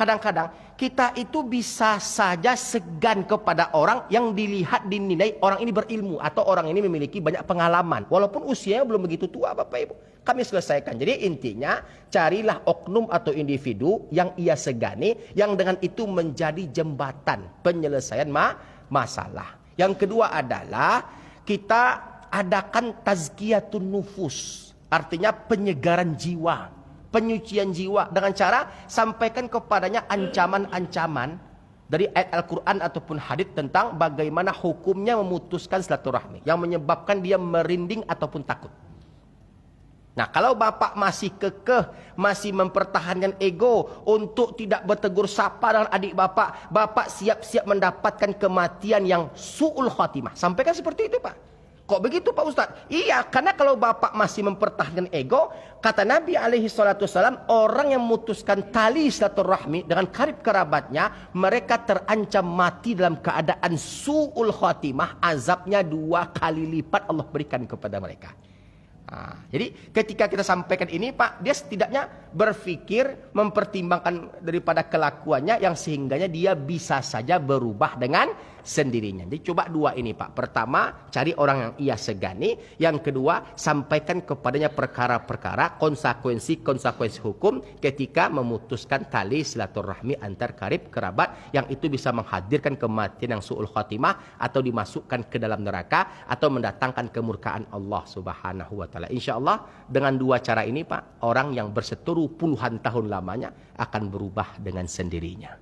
kita itu bisa saja segan kepada orang yang dilihat dinilai orang ini berilmu atau orang ini memiliki banyak pengalaman walaupun usianya belum begitu tua Bapak Ibu. Kami selesaikan. Jadi intinya carilah oknum atau individu yang ia segani, yang dengan itu menjadi jembatan penyelesaian masalah. Yang kedua adalah kita adakan tazkiyatun nufus, artinya penyegaran jiwa, penyucian jiwa dengan cara sampaikan kepadanya ancaman-ancaman dari ayat Al-Quran ataupun hadits tentang bagaimana hukumnya memutuskan silaturahmi yang menyebabkan dia merinding ataupun takut. Nah, kalau bapak masih kekeh, masih mempertahankan ego untuk tidak bertegur sapa dengan adik bapak, bapak siap-siap mendapatkan kematian yang su'ul khatimah. Sampaikan seperti itu Pak. Kok begitu Pak Ustadz? Iya, karena kalau bapak masih mempertahankan ego, kata Nabi SAW, orang yang memutuskan tali silaturahmi dengan karib kerabatnya, mereka terancam mati dalam keadaan su'ul khatimah, azabnya 2 kali lipat Allah berikan kepada mereka. Nah, jadi ketika kita sampaikan ini Pak, dia setidaknya berpikir, mempertimbangkan daripada kelakuannya yang sehingganya dia bisa saja berubah dengan sendirinya. Jadi coba 2 ini Pak. Pertama, cari orang yang ia segani. Yang kedua, sampaikan kepadanya perkara-perkara, konsekuensi hukum ketika memutuskan tali silaturahmi antar karib kerabat, yang itu bisa menghadirkan kematian yang su'ul khatimah atau dimasukkan ke dalam neraka atau mendatangkan kemurkaan Allah Subhanahu wa taala. Insyaallah dengan 2 cara ini Pak, orang yang berseteru puluhan tahun lamanya akan berubah dengan sendirinya.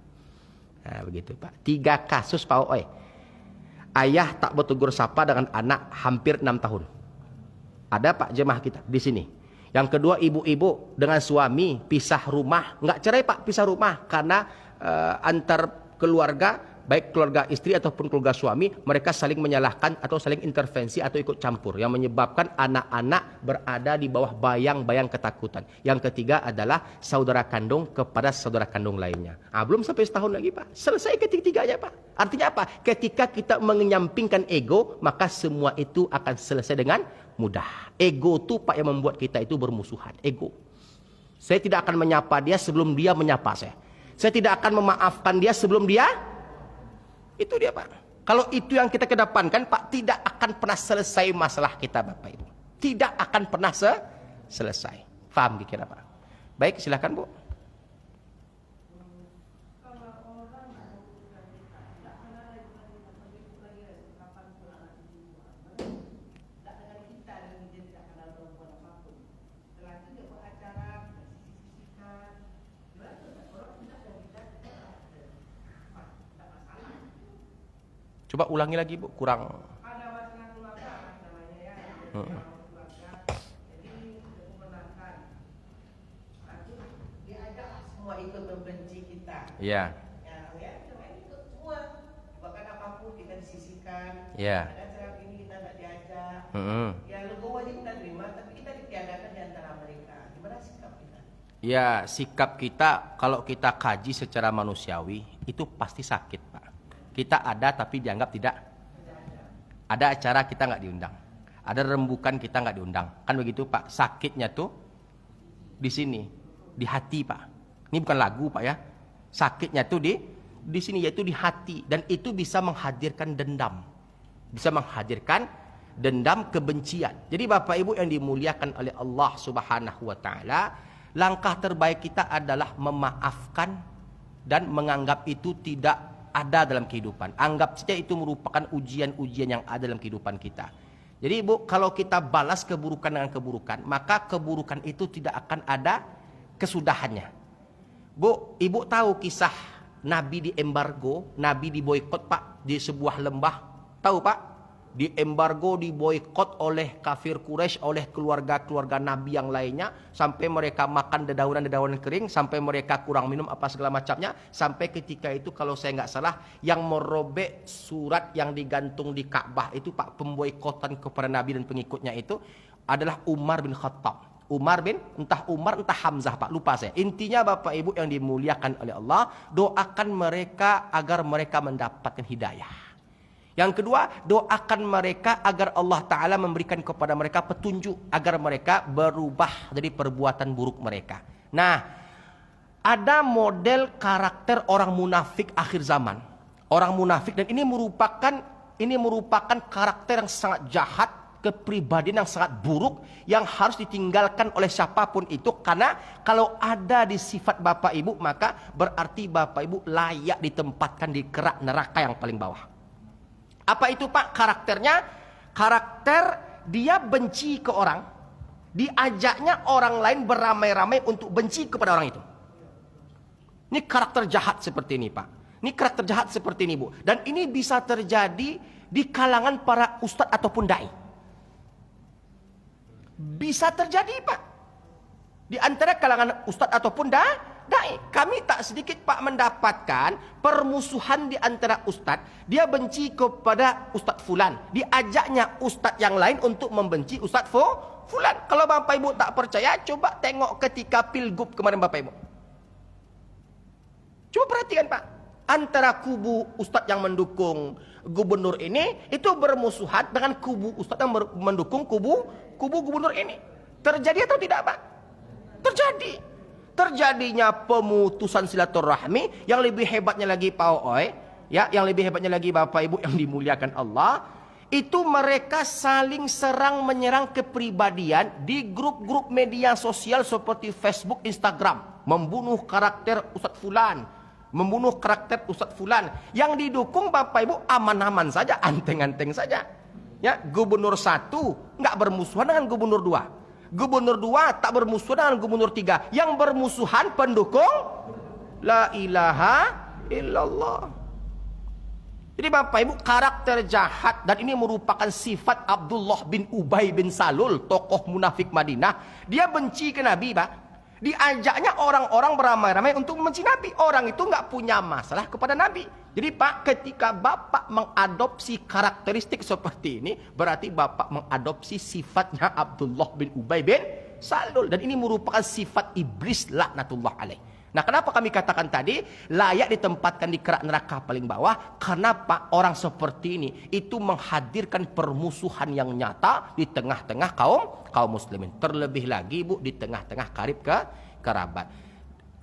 Nah, begitu Pak. 3 kasus Pak Oi. Ayah tak bertegur sapa dengan anak hampir 6 tahun. Ada Pak jemaah kita di sini. Yang kedua, ibu-ibu dengan suami pisah rumah, nggak cerai Pak, pisah rumah karena antar keluarga, baik keluarga istri ataupun keluarga suami, mereka saling menyalahkan atau saling intervensi atau ikut campur yang menyebabkan anak-anak berada di bawah bayang-bayang ketakutan. Yang ketiga adalah saudara kandung kepada saudara kandung lainnya. Belum sampai setahun lagi Pak, selesai ketiga-tiganya Pak. Artinya apa? Ketika kita menyampingkan ego, maka semua itu akan selesai dengan mudah. Ego itu Pak yang membuat kita itu bermusuhan. Ego. Saya tidak akan menyapa dia sebelum dia menyapa saya. Saya tidak akan memaafkan dia sebelum dia. Itu dia Pak. Kalau itu yang kita kedepankan Pak, tidak akan pernah selesai masalah kita Bapak Ibu. Tidak akan pernah selesai. Paham kira Pak? Baik, silakan Bu. Coba ulangi lagi Bu, kurang. Ada masalah keluarga namanya ya. Jadi keponakan. Lalu diajak semua ikut membenci kita. Iya. Ya, cuma ikut semua. Bahkan apapun kita disisihkan. Iya. Ada cara ini kita nggak diajak. Ya legowo aja kita terima, tapi kita ditiadakan di antara mereka. Gimana sikap kita? Ya, sikap kita kalau kita kaji secara manusiawi itu pasti sakit Pak. Kita ada tapi dianggap tidak. Ada acara kita nggak diundang. Ada rembukan kita nggak diundang. Kan begitu Pak. Sakitnya tuh di sini, di hati Pak. Ini bukan lagu Pak ya. Sakitnya tuh di sini, yaitu di hati, dan itu bisa menghadirkan dendam. Bisa menghadirkan dendam, kebencian. Jadi Bapak Ibu yang dimuliakan oleh Allah Subhanahu wa taala, langkah terbaik kita adalah memaafkan dan menganggap itu tidak ada dalam kehidupan. Anggap saja itu merupakan ujian-ujian yang ada dalam kehidupan kita. Jadi ibu, kalau kita balas keburukan dengan keburukan, maka keburukan itu tidak akan ada kesudahannya. Bu, ibu tahu kisah Nabi diembargo, Nabi diboikot Pak, di sebuah lembah. Tahu Pak? Diembargo, diboikot oleh kafir Quraisy, oleh keluarga-keluarga Nabi yang lainnya, sampai mereka makan dedaunan-dedaunan kering, sampai mereka kurang minum apa segala macamnya, sampai ketika itu kalau saya nggak salah, yang merobek surat yang digantung di Ka'bah itu Pak, pemboikotan kepada Nabi dan pengikutnya itu adalah Umar bin Khattab. Umar entah Hamzah Pak, lupa saya. Intinya Bapak Ibu yang dimuliakan oleh Allah, doakan mereka agar mereka mendapatkan hidayah. Yang kedua, doakan mereka agar Allah Ta'ala memberikan kepada mereka petunjuk, agar mereka berubah dari perbuatan buruk mereka. Nah, ada model karakter orang munafik akhir zaman. Orang munafik, dan ini merupakan karakter yang sangat jahat, kepribadian yang sangat buruk, yang harus ditinggalkan oleh siapapun itu. Karena kalau ada di sifat Bapak Ibu, maka berarti Bapak Ibu layak ditempatkan di kerak neraka yang paling bawah. Apa itu Pak karakternya? Karakter dia benci ke orang, diajaknya orang lain beramai-ramai untuk benci kepada orang itu. Ini karakter jahat seperti ini Pak. Ini karakter jahat seperti ini Bu. Dan ini bisa terjadi di kalangan para ustadz ataupun dai. Bisa terjadi Pak. Di antara kalangan ustadz ataupun dai. Kami tak sedikit Pak mendapatkan permusuhan di antara ustadz. Dia benci kepada ustadz fulan, diajaknya ustadz yang lain untuk membenci ustadz fulan. Kalau Bapak Ibu tak percaya, coba tengok ketika pilgub kemarin Bapak Ibu. Coba perhatikan Pak, antara kubu ustadz yang mendukung gubernur ini itu bermusuhan dengan kubu ustadz yang mendukung kubu gubernur ini. Terjadi atau tidak Pak? Terjadi. Terjadinya pemutusan silaturahmi. Yang lebih hebatnya lagi Pak Ooi, ya, yang lebih hebatnya lagi Bapak Ibu yang dimuliakan Allah, itu mereka saling serang menyerang kepribadian di grup-grup media sosial seperti Facebook, Instagram, membunuh karakter Ustadz Fulan, membunuh karakter Ustadz Fulan. Yang didukung Bapak Ibu aman-aman saja, anteng-anteng saja. Ya, gubernur 1 nggak bermusuhan dengan gubernur 2. Gubernur 2 tak bermusuhan dengan gubernur 3. Yang bermusuhan pendukung la ilaha illallah. Jadi Bapak Ibu, karakter jahat, dan ini merupakan sifat Abdullah bin Ubay bin Salul, tokoh munafik Madinah. Dia benci ke Nabi Pak. Diajaknya orang-orang beramai-ramai untuk membenci Nabi. Orang itu nggak punya masalah kepada Nabi. Jadi Pak, ketika Bapak mengadopsi karakteristik seperti ini, berarti Bapak mengadopsi sifatnya Abdullah bin Ubay bin Salul. Dan ini merupakan sifat iblis laknatullah alaih. Nah, kenapa kami katakan tadi layak ditempatkan di kerak neraka paling bawah? Karena Pak, orang seperti ini itu menghadirkan permusuhan yang nyata di tengah-tengah kaum muslimin. Terlebih lagi Bu, di tengah-tengah karib kerabat.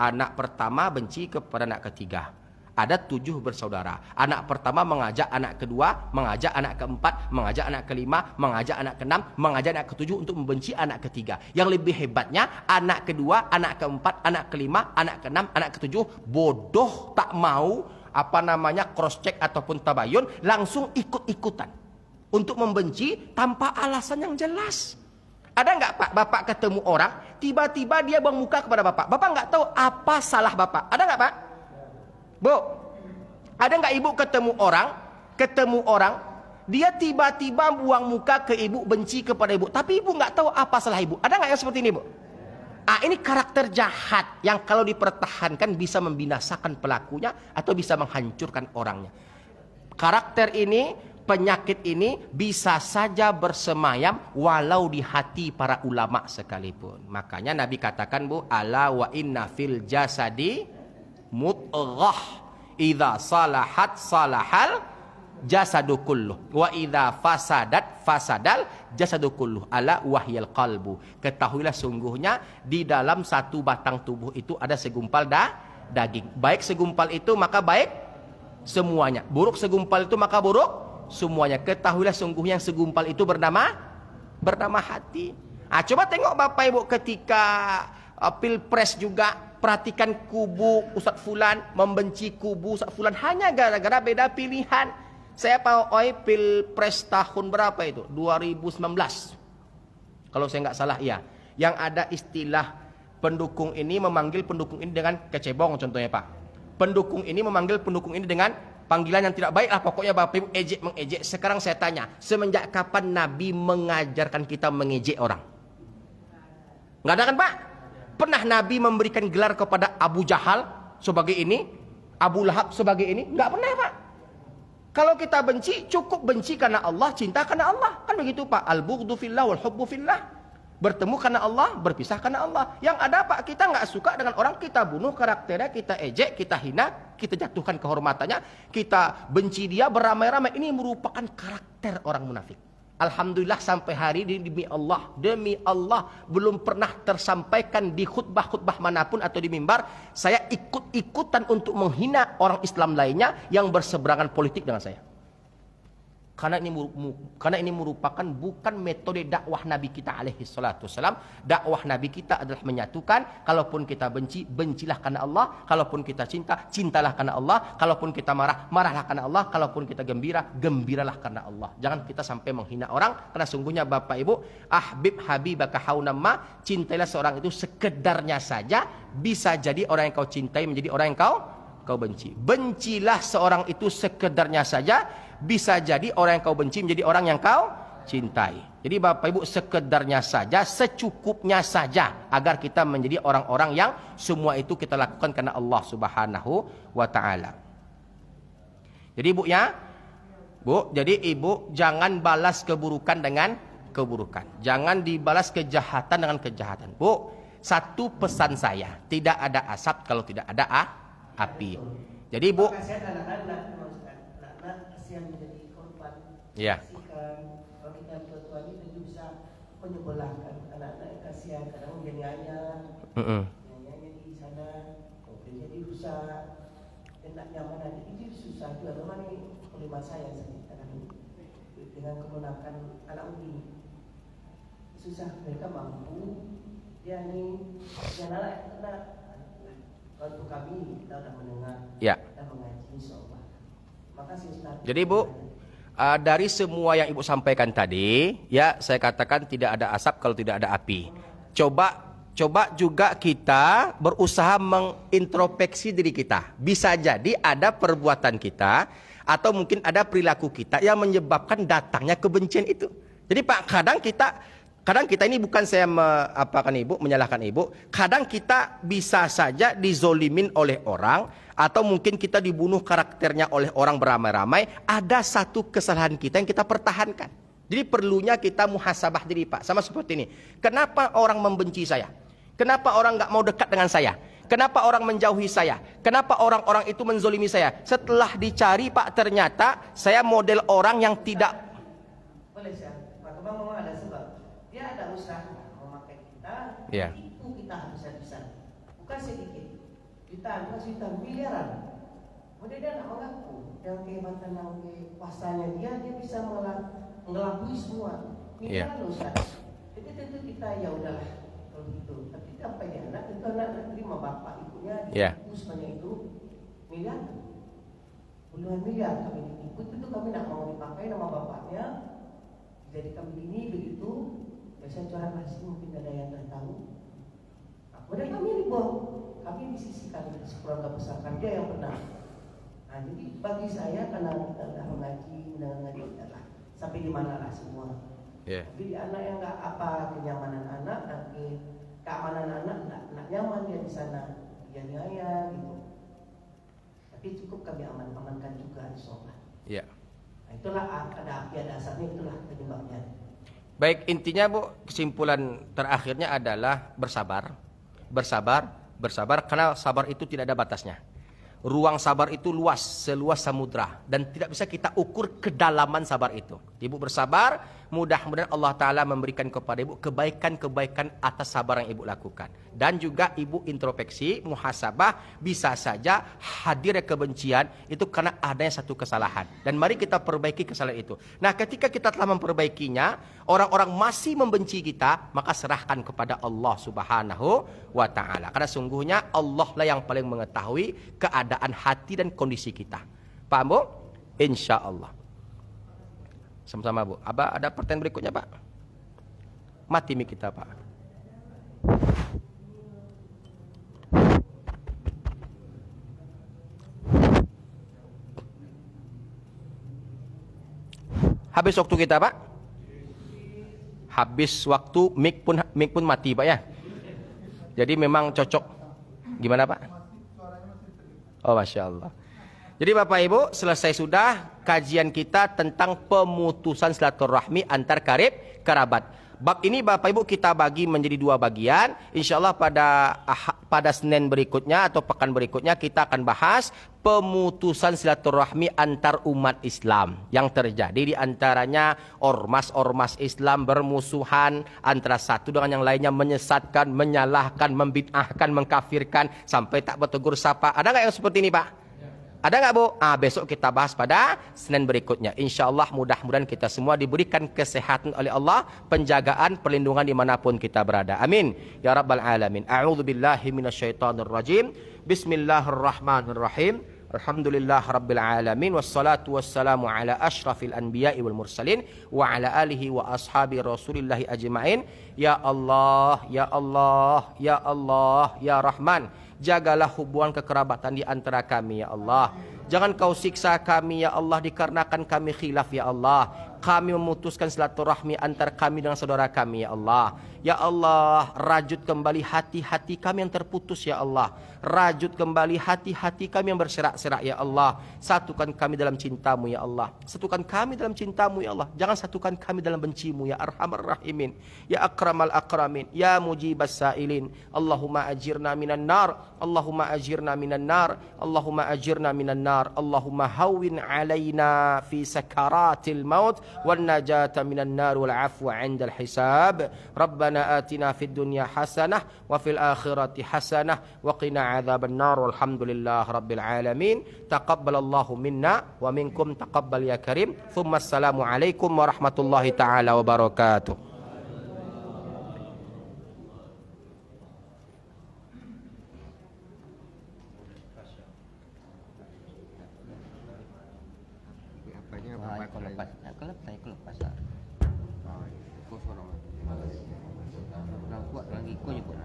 Anak pertama benci kepada anak ketiga. Ada 7 bersaudara. Anak pertama mengajak anak kedua, mengajak anak keempat, mengajak anak kelima, mengajak anak keenam, mengajak anak ketujuh untuk membenci anak ketiga. Yang lebih hebatnya, anak kedua, anak keempat, anak kelima, anak keenam, anak ketujuh bodoh, tak mau cross check ataupun tabayun, langsung ikut-ikutan untuk membenci tanpa alasan yang jelas. Ada nggak Pak, Bapak ketemu orang, tiba-tiba dia buang muka kepada Bapak. Bapak nggak tahu apa salah Bapak. Ada nggak Pak? Bu, ada nggak Ibu ketemu orang, dia tiba-tiba buang muka ke Ibu, benci kepada Ibu, tapi Ibu nggak tahu apa salah Ibu. Ada nggak yang seperti ini Bu? Ini karakter jahat yang kalau dipertahankan bisa membinasakan pelakunya atau bisa menghancurkan orangnya. Karakter ini, penyakit ini bisa saja bersemayam walau di hati para ulama sekalipun. Makanya Nabi katakan Bu, ala wa inna fil jasadi mudghah idza salahat salahal jasadu kulluh wa idza fasadal jasadu kulluh ala wahyal qalbu. Ketahuilah sungguhnya di dalam satu batang tubuh itu ada segumpal daging. Baik segumpal itu maka baik semuanya, buruk segumpal itu maka buruk semuanya. Ketahuilah sungguhnya yang segumpal itu bernama hati. Coba tengok Bapak Ibu ketika pilpres juga perhatikan kubu Ustaz Fulan, membenci kubu Ustaz Fulan hanya gara-gara beda pilihan. Saya pawai pilpres tahun berapa itu? 2019. Kalau saya nggak salah iya. Yang ada istilah pendukung ini memanggil pendukung ini dengan kecebong contohnya Pak. Pendukung ini memanggil pendukung ini dengan panggilan yang tidak baik lah. Pokoknya Bapak Ibu ejek mengejek. Sekarang saya tanya, semenjak kapan Nabi mengajarkan kita mengejek orang? Nggak ada kan Pak? Pernah Nabi memberikan gelar kepada Abu Jahal sebagai ini, Abu Lahab sebagai ini? Nggak pernah Pak. Kalau kita benci, cukup benci karena Allah, cinta karena Allah. Kan begitu Pak. Al-bughdu fillah wal hubbu fillah. Bertemu karena Allah, berpisah karena Allah. Yang ada Pak, kita nggak suka dengan orang, kita bunuh karakternya, kita ejek, kita hina, kita jatuhkan kehormatannya, kita benci dia beramai-ramai. Ini merupakan karakter orang munafik. Alhamdulillah sampai hari ini demi Allah belum pernah tersampaikan di khutbah-khutbah manapun atau di mimbar saya ikut-ikutan untuk menghina orang Islam lainnya yang berseberangan politik dengan saya. Karena ini merupakan bukan metode dakwah Nabi kita alaihi salatu wassalam. Dakwah Nabi kita adalah menyatukan. Kalaupun kita benci, bencilah karena Allah. Kalaupun kita cinta, cintalah karena Allah. Kalaupun kita marah, marahlah karena Allah. Kalaupun kita gembira, gembiralah karena Allah. Jangan kita sampai menghina orang. Karena sungguhnya Bapak Ibu, ahbib habibaka haunamma, cintailah seorang itu sekedarnya saja. Bisa jadi orang yang kau cintai menjadi orang yang kau benci. Bencilah seorang itu sekedarnya saja. Bisa jadi orang yang kau benci menjadi orang yang kau cintai. Jadi Bapak Ibu sekedarnya saja, secukupnya saja. Agar kita menjadi orang-orang yang semua itu kita lakukan karena Allah subhanahu wa ta'ala. Jadi Bu ya, Bu, jadi Ibu jangan balas keburukan dengan keburukan. Jangan dibalas kejahatan dengan kejahatan. Bu, satu pesan saya, tidak ada asap kalau tidak ada api. Jadi Bu, yang menjadi korban, ya. Kalau kita tua itu bisa menyebelahkan anak-anak yang kasihan, kadang menjadi nyanyanya di sana, mobilnya dirusak, dan nyaman itu susah juga. Memang ini kelima saya kadang dengan kemenakan anak umi susah mereka mampu dia nih yang anak untuk kami kita sudah mendengar dan mengaji insyaallah. Jadi Bu, dari semua yang Ibu sampaikan tadi, ya saya katakan tidak ada asap kalau tidak ada api. Coba juga kita berusaha mengintrospeksi diri kita. Bisa jadi ada perbuatan kita atau mungkin ada perilaku kita yang menyebabkan datangnya kebencian itu. Jadi Pak, kadang kita ini bukan saya menyalahkan Ibu. Kadang kita bisa saja dizolimin oleh orang atau mungkin kita dibunuh karakternya oleh orang beramai-ramai. Ada satu kesalahan kita yang kita pertahankan. Jadi perlunya kita muhasabah diri Pak. Sama seperti ini. Kenapa orang membenci saya? Kenapa orang nggak mau dekat dengan saya? Kenapa orang menjauhi saya? Kenapa orang-orang itu menzolimi saya? Setelah dicari Pak, ternyata saya model orang yang tidak. Boleh saya, Pak Kebang memang ada sebab. Dia ada usaha memakai kita, itu kita habis-habisan. Bukan sedikit. Juta miliaran. Kemudian dia nak mengaku dengan kehebatan dan kuasanya dia bisa mengelabui semua. Miliaran Ustaz. Jadi tentu kita ya udahlah kalau begitu. Tapi sampai dia anak tentu anak terima bapak ibunya diibu sebanyak itu miliar. Puluhan miliar kami diibu, tentu kami nak mau dipakai nama bapaknya. Jadi kami ini begitu. Biasanya corak nasi mungkin ada yang tak tahu. Kemudian kami dibawa. Kami disisihkan dari keluarga besar dia yang benar. Nah, jadi bagi saya karena kita sudah mengaji adalah sampai di mana lah semua. Tapi di anak yang nggak apa kenyamanan anak, nanti keamanan anak nggak nyaman dia di sana, dia niaya gitu. Tapi cukup kami amankan juga insyaallah. Nah, itulah ada api ada asapnya, itulah penyebabnya. Baik, intinya Bu, kesimpulan terakhirnya adalah bersabar karena sabar itu tidak ada batasnya. Ruang sabar itu luas, seluas samudra dan tidak bisa kita ukur kedalaman sabar itu. Ibu bersabar, Mudah-mudahan Allah Ta'ala memberikan kepada ibu kebaikan-kebaikan atas sabar yang ibu lakukan. Dan juga ibu introspeksi, muhasabah, bisa saja hadirnya kebencian itu karena adanya satu kesalahan. Dan mari kita perbaiki kesalahan itu. Nah, ketika kita telah memperbaikinya, orang-orang masih membenci kita, maka serahkan kepada Allah Subhanahu wa Ta'ala. Karena sungguhnya Allah lah yang paling mengetahui keadaan hati dan kondisi kita. Paham, Bu? Insya Allah. Sama-sama, Bu. Abah, ada pertanyaan berikutnya, Pak? Mati mic kita, Pak. Habis waktu kita, Pak? Habis waktu, mic pun mati, Pak, ya? Jadi memang cocok. Gimana, Pak? Oh, Masya Allah. Jadi Bapak Ibu, selesai sudah kajian kita tentang pemutusan silaturahmi antar karib kerabat. Bab ini Bapak Ibu kita bagi menjadi 2 bagian. Insya Allah pada Senin berikutnya atau pekan berikutnya kita akan bahas pemutusan silaturahmi antar umat Islam yang terjadi di antaranya ormas-ormas Islam bermusuhan antara satu dengan yang lainnya, menyesatkan, menyalahkan, membid'ahkan, mengkafirkan sampai tak bertegur sapa. Ada nggak yang seperti ini, Pak? Ada nggak, Bu? Besok kita bahas pada Senin berikutnya. Insya Allah mudah-mudahan kita semua diberikan kesehatan oleh Allah, penjagaan, perlindungan dimanapun kita berada. Amin. Ya Rabbal Alamin. A'udzubillahi minasyaitonirrajim. Bismillahirrahmanirrahim. Alhamdulillah Rabbil Alamin. Wassalatu wassalamu ala ashrafil anbiya'i wal mursalin. Wa ala alihi wa ashabi rasulillahi ajma'in. Ya Allah, Ya Allah, Ya Allah, Ya Rahman. Jagalah hubungan kekerabatan di antara kami, ya Allah. Jangan kau siksa kami, ya Allah, dikarenakan kami khilaf, ya Allah. Kami memutuskan silaturahmi antar kami dengan saudara kami, ya Allah. Ya Allah, rajut kembali hati-hati kami yang terputus, ya Allah. Rajut kembali hati-hati kami yang berserak-serak, ya Allah. Satukan kami dalam cintamu, ya Allah. Satukan kami dalam cintamu, ya Allah. Jangan satukan kami dalam bencimu, ya Arhamar Rahimin. Ya Akramal Akramin. Ya Mujibas Sa'ilin. Allahumma ajirna minan nar. Allahumma ajirna minan nar. Allahumma ajirna minan nar. Allahumma hawwin alaina fi sakaratil maut. Wan najata minan nar wal afwa 'indal hisab. Rabbana atina fid dunya hasanah wa fil akhirati hasanah wa qina adzaban nar. Walhamdulillah rabbil alamin. Taqabbalallahu minna wa minkum taqabbal ya karim. Thumma assalamu alaikum warahmatullahi taala wabarakatuh. Aku lepas lah. Kau suara. Nak buat lagi kau je pun.